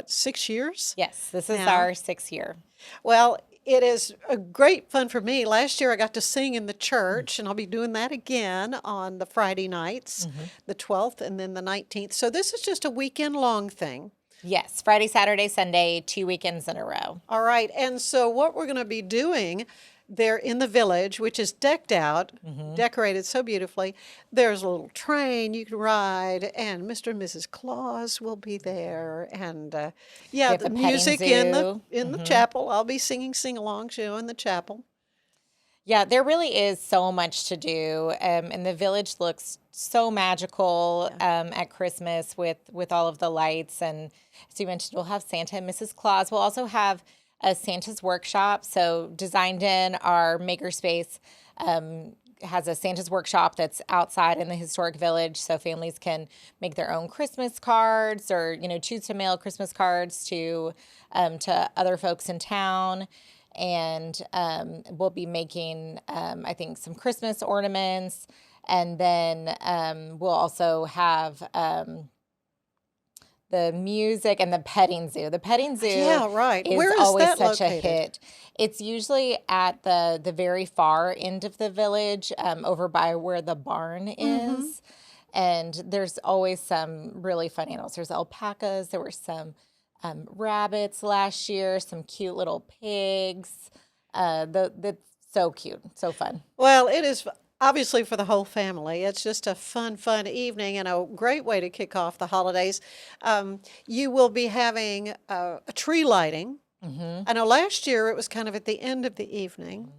Speaker 1: 6 years?
Speaker 15: Yes, this is
Speaker 1: now?
Speaker 15: our 6th year.
Speaker 1: Well, it is a great fun for me. Last year I got to sing in the church, and I'll be doing that again on the Friday nights, the 12th and then the 19th. So this is just a weekend-long thing.
Speaker 15: Yes, Friday, Saturday, Sunday, 2 weekends in a row.
Speaker 1: All right, and so what we're going to be doing there in the village, which is decked out, decorated so beautifully. There's a little train you can ride, and Mr. and Mrs. Claus will be there, and the music in the chapel. I'll be singing sing-along show in the chapel.
Speaker 15: Yeah, there really is so much to do, and the village looks so magical at Christmas with all of the lights. And as you mentioned, we'll have Santa and Mrs. Claus. We'll also have a Santa's workshop. So Designed In, our makerspace, has a Santa's workshop that's outside in the historic village, so families can make their own Christmas cards, or choose to mail Christmas cards to other folks in town. And we'll be making, I think, some Christmas ornaments, and then we'll also have the music and the petting zoo. The petting zoo is always such a hit. It's usually at the very far end of the village, over by where the barn is. And there's always some really fun animals. There's alpacas. There were some rabbits last year, some cute little pigs. That's so cute, so fun.
Speaker 1: Well, it is obviously for the whole family. It's just a fun evening, and a great way to kick off the holidays. You will be having a tree lighting. I know last year it was kind of at the end of the evening,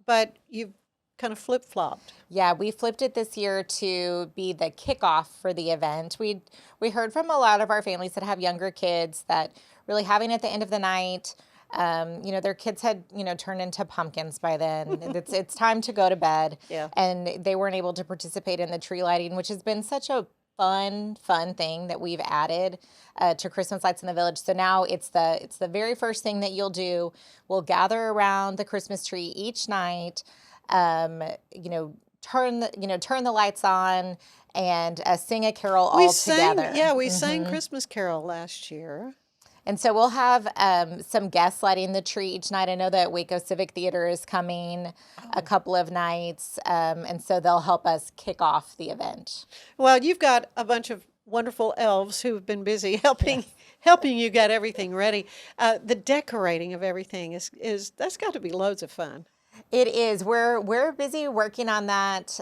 Speaker 1: but you've kind of flip-flopped.
Speaker 15: Yeah, we flipped it this year to be the kickoff for the event. We heard from a lot of our families that have younger kids that really having it at the end of the night, their kids had, turned into pumpkins by then. It's time to go to bed.
Speaker 1: Yeah.
Speaker 15: And they weren't able to participate in the tree lighting, which has been such a fun thing that we've added to Christmas lights in the village. So now it's the very first thing that you'll do. We'll gather around the Christmas tree each night, turn the lights on, and sing a carol all together.
Speaker 1: Yeah, we sang Christmas Carol last year.
Speaker 15: And so we'll have some guests lighting the tree each night. I know that Waco Civic Theater is coming a couple of nights, and so they'll help us kick off the event.
Speaker 1: Well, you've got a bunch of wonderful elves who've been busy helping you get everything ready. The decorating of everything is that's got to be loads of fun.
Speaker 15: It is. We're busy working on that.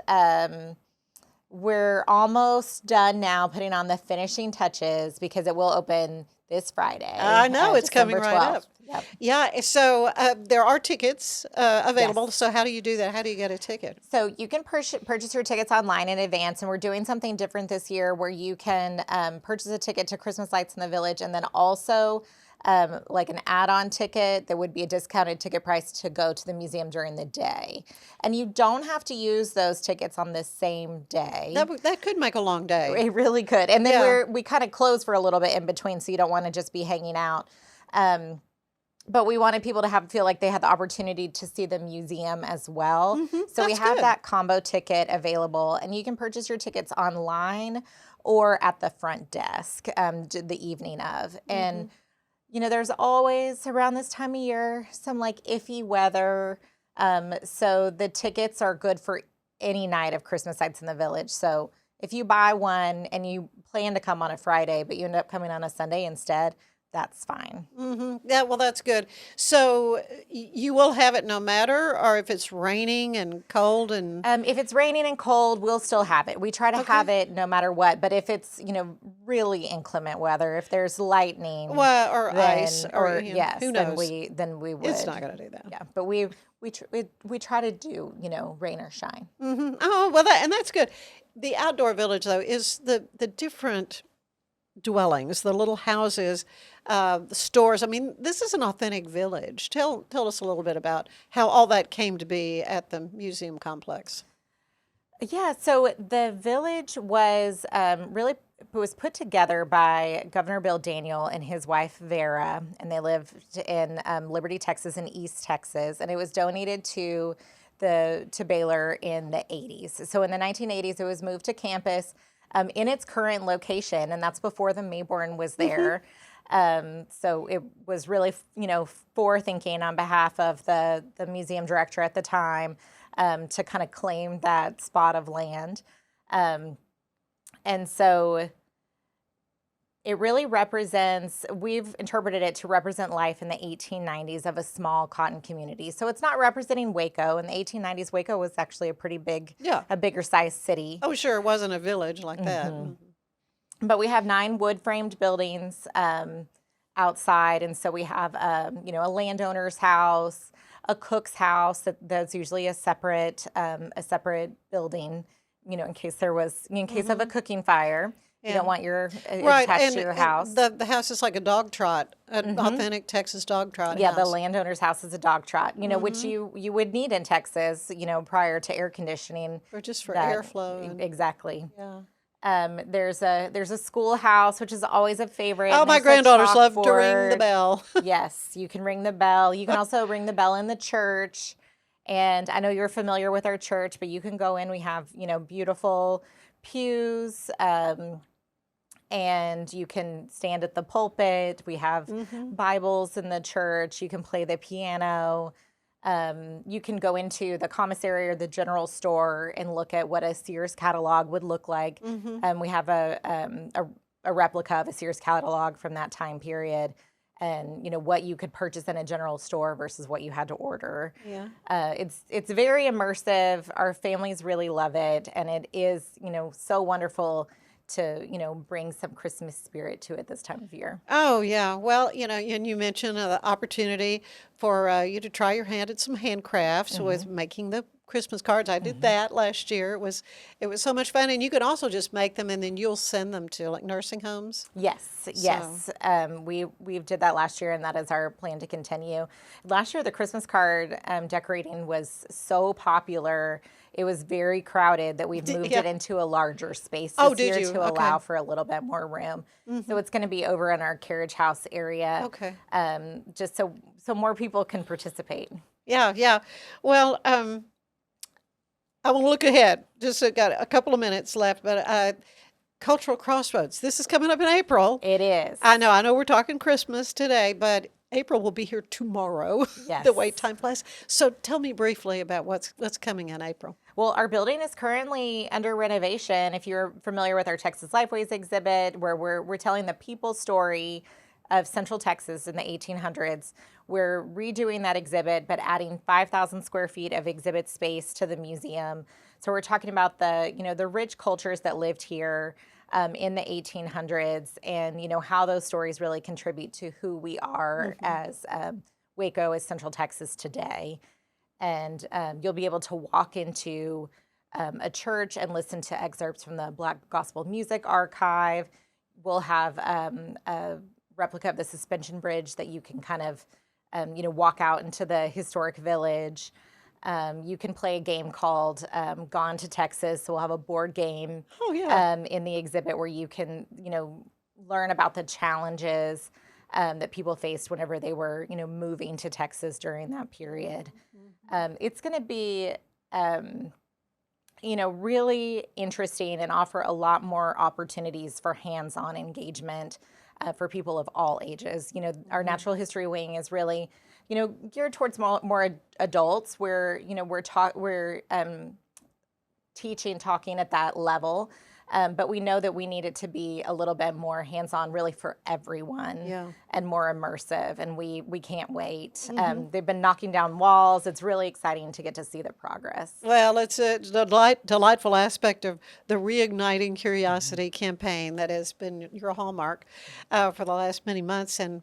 Speaker 15: We're almost done now putting on the finishing touches, because it will open this Friday.
Speaker 1: I know, it's coming
Speaker 15: December
Speaker 1: right
Speaker 15: 12th.
Speaker 1: up.
Speaker 15: Yep.
Speaker 1: Yeah, so there are tickets available. Yes. So how do you do that? How do you get a ticket?
Speaker 15: So you can purchase your tickets online in advance, and we're doing something different this year where you can purchase a ticket to Christmas Lights in the Village, and then also like an add-on ticket. There would be a discounted ticket price to go to the museum during the day. And you don't have to use those tickets on the same day.
Speaker 1: That could make a long day.
Speaker 15: It really could. And then
Speaker 1: Yeah.
Speaker 15: we kind of close for a little bit in between, so you don't want to just be hanging out. But we wanted people to feel like they had the opportunity to see the museum as well. So we
Speaker 1: That's
Speaker 15: have
Speaker 1: good.
Speaker 15: that combo ticket available, and you can purchase your tickets online or at the front desk the evening of. And, you know, there's always around this time of year some like iffy weather. So the tickets are good for any night of Christmas Lights in the Village. So if you buy one and you plan to come on a Friday, but you end up coming on a Sunday instead, that's fine.
Speaker 1: Yeah, well, that's good. So you will have it no matter, or if it's raining and cold and.
Speaker 15: If it's raining and cold, we'll still have it. We try to have it no matter what. But if it's, you know, really inclement weather, if there's lightning,
Speaker 1: Well, or
Speaker 15: then,
Speaker 1: ice, or you know,
Speaker 15: yes,
Speaker 1: who
Speaker 15: then
Speaker 1: knows?
Speaker 15: we would.
Speaker 1: It's not going to do that.
Speaker 15: Yeah, but we try to do, you know, rain or shine.
Speaker 1: Oh, well, that's good. The outdoor village, though, is the different dwellings, the little houses, the stores. I mean, this is an authentic village. Tell us a little bit about how all that came to be at the museum complex.
Speaker 15: Yeah, so the village was was put together by Governor Bill Daniel and his wife Vera, and they lived in Liberty, Texas, and East Texas, and it was donated to Baylor in the 80s. So in the 1980s, it was moved to campus in its current location, and that's before the Mayborn was there. So it was really, you know, forethinking on behalf of the museum director at the time to kind of claim that spot of land. And so it really represents, we've interpreted it to represent life in the 1890s of a small cotton community. So it's not representing Waco. In the 1890s, Waco was actually a pretty big, a bigger sized city.
Speaker 1: Oh, sure, it wasn't a village like that.
Speaker 15: But we have 9 wood-framed buildings outside, and so we have, you know, a landowner's house, a cook's house. That's usually a separate building, you know, in case of a cooking fire. You don't want your attached to your house.
Speaker 1: The house is like a dog trot, an authentic Texas dog trot.
Speaker 15: Yeah,
Speaker 1: house.
Speaker 15: the landowner's house is a dog trot, you know, which you would need in Texas, you know, prior to air conditioning.
Speaker 1: Or just for airflow.
Speaker 15: Exactly.
Speaker 1: Yeah.
Speaker 15: There's a schoolhouse, which is always a favorite.
Speaker 1: Oh, my granddaughters love to ring the bell.
Speaker 15: Yes, you can ring the bell. You can also ring the bell in the church. And I know you're familiar with our church, but you can go in. We have, you know, beautiful pews, and you can stand at the pulpit. We have Bibles in the church. You can play the piano. You can go into the commissary or the general store and look at what a Sears catalog would look like. We have a replica of a Sears catalog from that time period, and you know what you could purchase in a general store versus what you had to order.
Speaker 1: Yeah,
Speaker 15: it's very immersive. Our families really love it, and it is, you know, so wonderful to, you know, bring some Christmas spirit to it this time of year.
Speaker 1: Oh, yeah. Well, you know, and you mentioned the opportunity for you to try your hand at some handcrafts with making the Christmas cards. I did that last year. It was so much fun, and you can also just make them and then you'll send them to like nursing homes.
Speaker 15: Yes. We did that last year, and that is our plan to continue. Last year, the Christmas card decorating was so popular. It was very crowded that we've moved it into a larger space this year to allow for a little bit more room. So it's going to be over in our carriage house area.
Speaker 1: Okay.
Speaker 15: Just so more people can participate.
Speaker 1: Yeah. Well, I want to look ahead. Just got a couple of minutes left, but Cultural Crossroads. This is coming up in April.
Speaker 15: It is.
Speaker 1: I know we're talking Christmas today, but April will be here tomorrow.
Speaker 15: Yes.
Speaker 1: The way time flies. So tell me briefly about what's coming in April.
Speaker 15: Well, our building is currently under renovation. If you're familiar with our Texas Lifeways exhibit, where we're telling the people story of Central Texas in the 1800s, we're redoing that exhibit, but adding 5,000 square feet of exhibit space to the museum. So we're talking about the rich cultures that lived here in the 1800s, and, you know, how those stories really contribute to who we are as Waco, as Central Texas today. And you'll be able to walk into a church and listen to excerpts from the Black Gospel Music Archive. We'll have a replica of the suspension bridge that you can kind of, walk out into the historic village. You can play a game called Gone to Texas. So we'll have a board game in the exhibit where you can, learn about the challenges that people faced whenever they were, moving to Texas during that period. It's going to be, really interesting and offer a lot more opportunities for hands-on engagement for people of all ages. Our natural history wing is really, geared towards more adults where, we're talking at that level. But we know that we need it to be a little bit more hands-on really for everyone and more immersive, and we can't wait. They've been knocking down walls. It's really exciting to get to see the progress.
Speaker 1: Well, it's a delightful aspect of the Reigniting Curiosity campaign that has been your hallmark for the last many months. And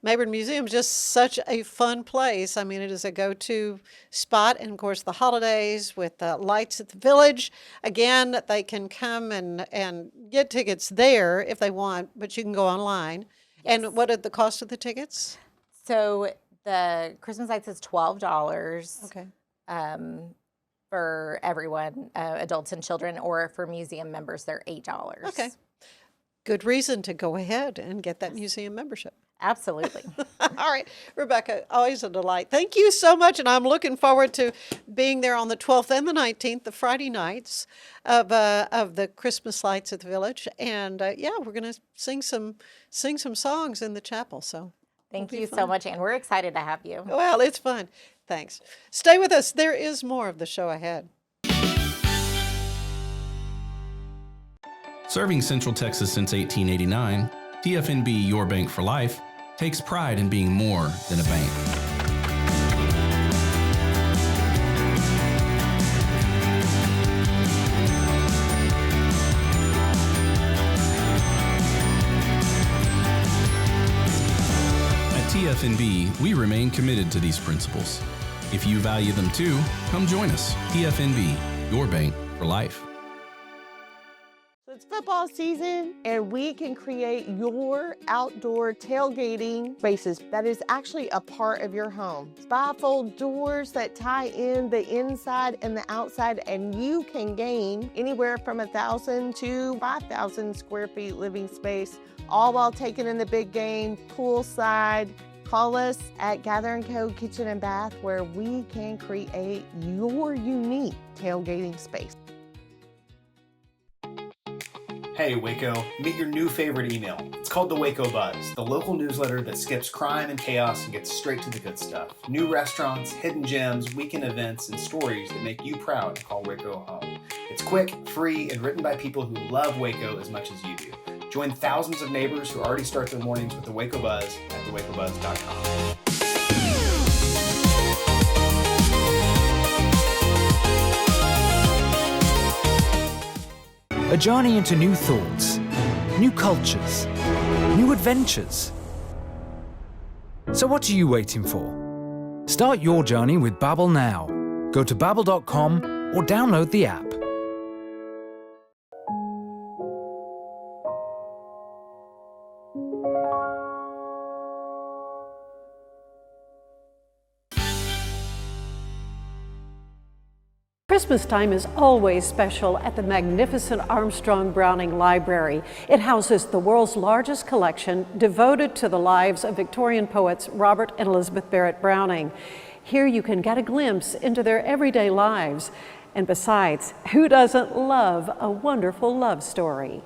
Speaker 1: Mayborn Museum is just such a fun place. I mean, it is a go-to spot. And, of course, the holidays with the lights at the village. Again, they can come and get tickets there if they want, but you can go online. Yes. And what are the cost of the tickets?
Speaker 15: So the Christmas lights is $12.
Speaker 1: Okay.
Speaker 15: For everyone, adults and children, or for museum members, they're $8.
Speaker 1: Okay. Good reason to go ahead and get that museum membership.
Speaker 15: Absolutely.
Speaker 1: All right, Rebecca, always a delight. Thank you so much, and I'm looking forward to being there on the 12th and the 19th, the Friday nights of the Christmas lights at the village. And we're going to sing some songs in the chapel. So
Speaker 15: thank you so much, and we're excited to have you.
Speaker 1: Well, it's fun. Thanks. Stay with us. There is more of the show ahead.
Speaker 16: Serving Central Texas since 1889, TFNB Your Bank for Life takes pride in being more than a bank. At TFNB, we remain committed to these principles. If you value them too, come join us. TFNB, Your Bank for Life.
Speaker 17: It's football season, and we can create your outdoor tailgating spaces that is actually a part of your home. Bifold doors that tie in the inside and the outside, and you can gain anywhere from 1,000 to 5,000 square feet living space, all while taking in the big game, poolside. Call us at Gather & Co. Kitchen and Bath, where we can create your unique tailgating space.
Speaker 18: Hey Waco, meet your new favorite email. It's called the Waco Buzz, the local newsletter that skips crime and chaos and gets straight to the good stuff. New restaurants, hidden gems, weekend events, and stories that make you proud to call Waco home. It's quick, free, and written by people who love Waco as much as you do. Join thousands of neighbors who already start their mornings with the Waco Buzz at thewacobuzz.com.
Speaker 19: A journey into new thoughts, new cultures, new adventures. So what are you waiting for? Start your journey with Babbel now. Go to babbel.com or download the app.
Speaker 1: Christmas time is always special at the magnificent Armstrong Browning Library. It houses the world's largest collection devoted to the lives of Victorian poets Robert and Elizabeth Barrett Browning. Here you can get a glimpse into their everyday lives. And besides, who doesn't love a wonderful love story?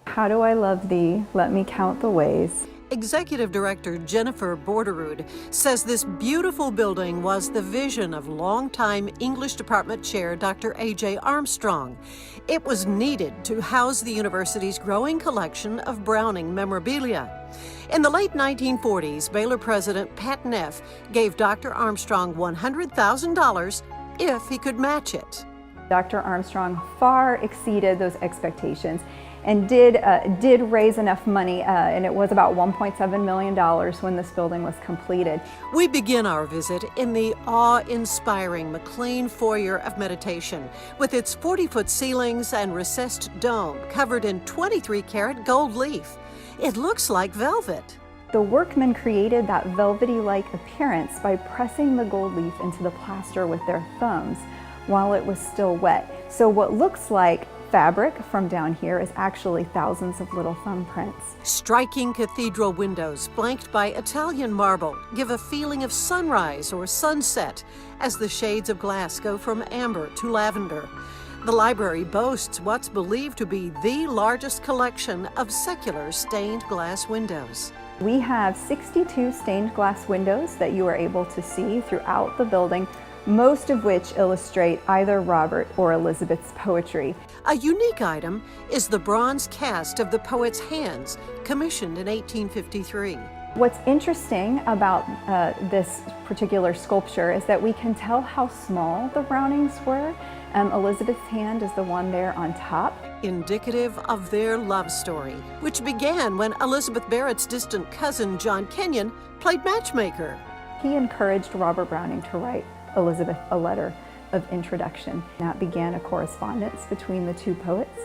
Speaker 20: How do I love thee? Let me count the ways.
Speaker 1: Executive Director Jennifer Borderud says this beautiful building was the vision of longtime English Department Chair Dr. A.J. Armstrong. It was needed to house the university's growing collection of Browning memorabilia. In the late 1940s, Baylor President Pat Neff gave Dr. Armstrong $100,000 if he could match it.
Speaker 20: Dr. Armstrong far exceeded those expectations and did raise enough money, and it was about $1.7 million when this building was completed.
Speaker 1: We begin our visit in the awe-inspiring McLean Foyer of Meditation, with its 40-foot ceilings and recessed dome covered in 23-karat gold leaf. It looks like velvet.
Speaker 20: The workmen created that velvety-like appearance by pressing the gold leaf into the plaster with their thumbs while it was still wet. So what looks like fabric from down here is actually thousands of little thumbprints.
Speaker 1: Striking cathedral windows flanked by Italian marble give a feeling of sunrise or sunset as the shades of glass go from amber to lavender. The library boasts what's believed to be the largest collection of secular stained glass windows.
Speaker 20: We have 62 stained glass windows that you are able to see throughout the building, most of which illustrate either Robert or Elizabeth's poetry.
Speaker 1: A unique item is the bronze cast of the poet's hands, commissioned in 1853.
Speaker 20: What's interesting about this particular sculpture is that we can tell how small the Brownings were. Elizabeth's hand is the one there on top.
Speaker 1: Indicative of their love story, which began when Elizabeth Barrett's distant cousin, John Kenyon, played matchmaker.
Speaker 20: He encouraged Robert Browning to write Elizabeth a letter of introduction. That began a correspondence between the two poets.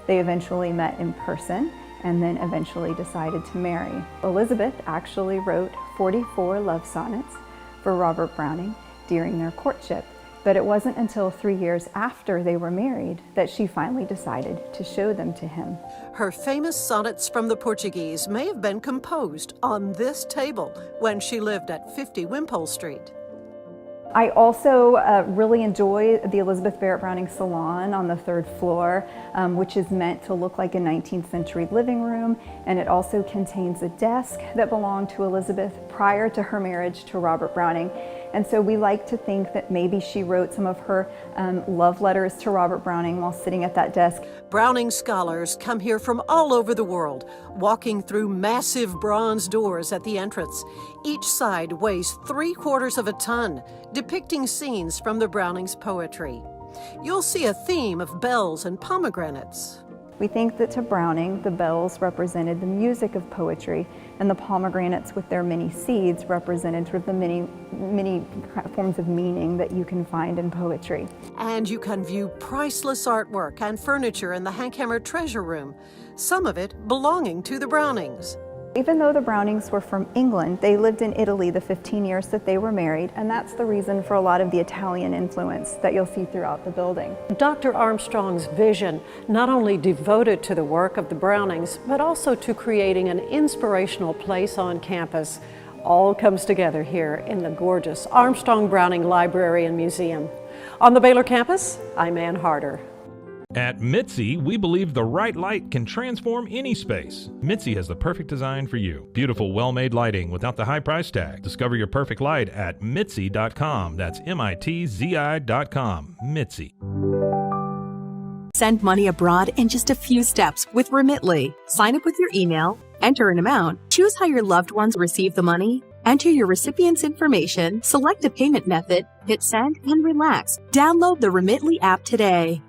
Speaker 20: They eventually met in person and then eventually decided to marry. Elizabeth actually wrote 44 love sonnets for Robert Browning during their courtship, but it wasn't until 3 years after they were married that she finally decided to show them to him.
Speaker 1: Her famous sonnets from the Portuguese may have been composed on this table when she lived at 50 Wimpole Street.
Speaker 20: I also really enjoy the Elizabeth Barrett Browning Salon on the 3rd floor, which is meant to look like a 19th century living room, and it also contains a desk that belonged to Elizabeth prior to her marriage to Robert Browning. And so we like to think that maybe she wrote some of her love letters to Robert Browning while sitting at that desk.
Speaker 1: Browning scholars come here from all over the world, walking through massive bronze doors at the entrance. Each side weighs 3/4 of a ton, depicting scenes from the Brownings' poetry. You'll see a theme of bells and pomegranates.
Speaker 20: We think that to Browning, the bells represented the music of poetry, and the pomegranates with their many seeds represented sort of the many forms of meaning that you can find in poetry.
Speaker 1: And you can view priceless artwork and furniture in the Hankhammer Treasure Room, some of it belonging to the Brownings.
Speaker 20: Even though the Brownings were from England, they lived in Italy the 15 years that they were married, and that's the reason for a lot of the Italian influence that you'll see throughout the building.
Speaker 1: Dr. Armstrong's vision not only devoted to the work of the Brownings, but also to creating an inspirational place on campus, all comes together here in the gorgeous Armstrong Browning Library and Museum. On the Baylor campus, I'm Ann Harder.
Speaker 13: At Mitzi, we believe the right light can transform any space. Mitzi has the perfect design for you. Beautiful, well-made lighting without the high price tag. Discover your perfect light at mitzi.com. That's MITZI.com. Mitzi.
Speaker 21: Send money abroad in just a few steps with Remitly. Sign up with your email, enter an amount, choose how your loved ones receive the money, enter your recipient's information, select a payment method, hit send, and relax. Download the Remitly app today.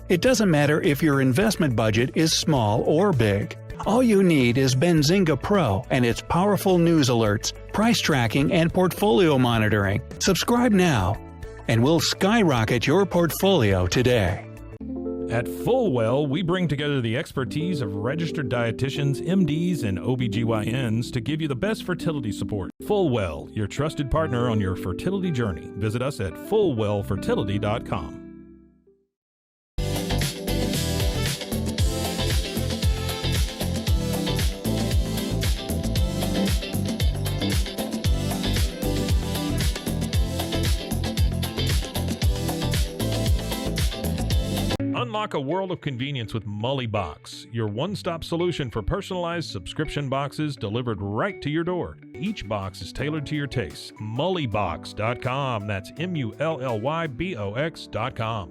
Speaker 22: It doesn't matter if your investment budget is small or big. All you need is Benzinga Pro and its powerful news alerts, price tracking, and portfolio monitoring. Subscribe now, and we'll skyrocket your portfolio today.
Speaker 13: At Fullwell, we bring together the expertise of registered dietitians, MDs, and OBGYNs to give you the best fertility support. Fullwell, your trusted partner on your fertility journey. Visit us at fullwellfertility.com. Unlock a world of convenience with Mully Box, your one-stop solution for personalized subscription boxes delivered right to your door. Each box is tailored to your taste. Mullybox.com. That's MULLYBOX.com.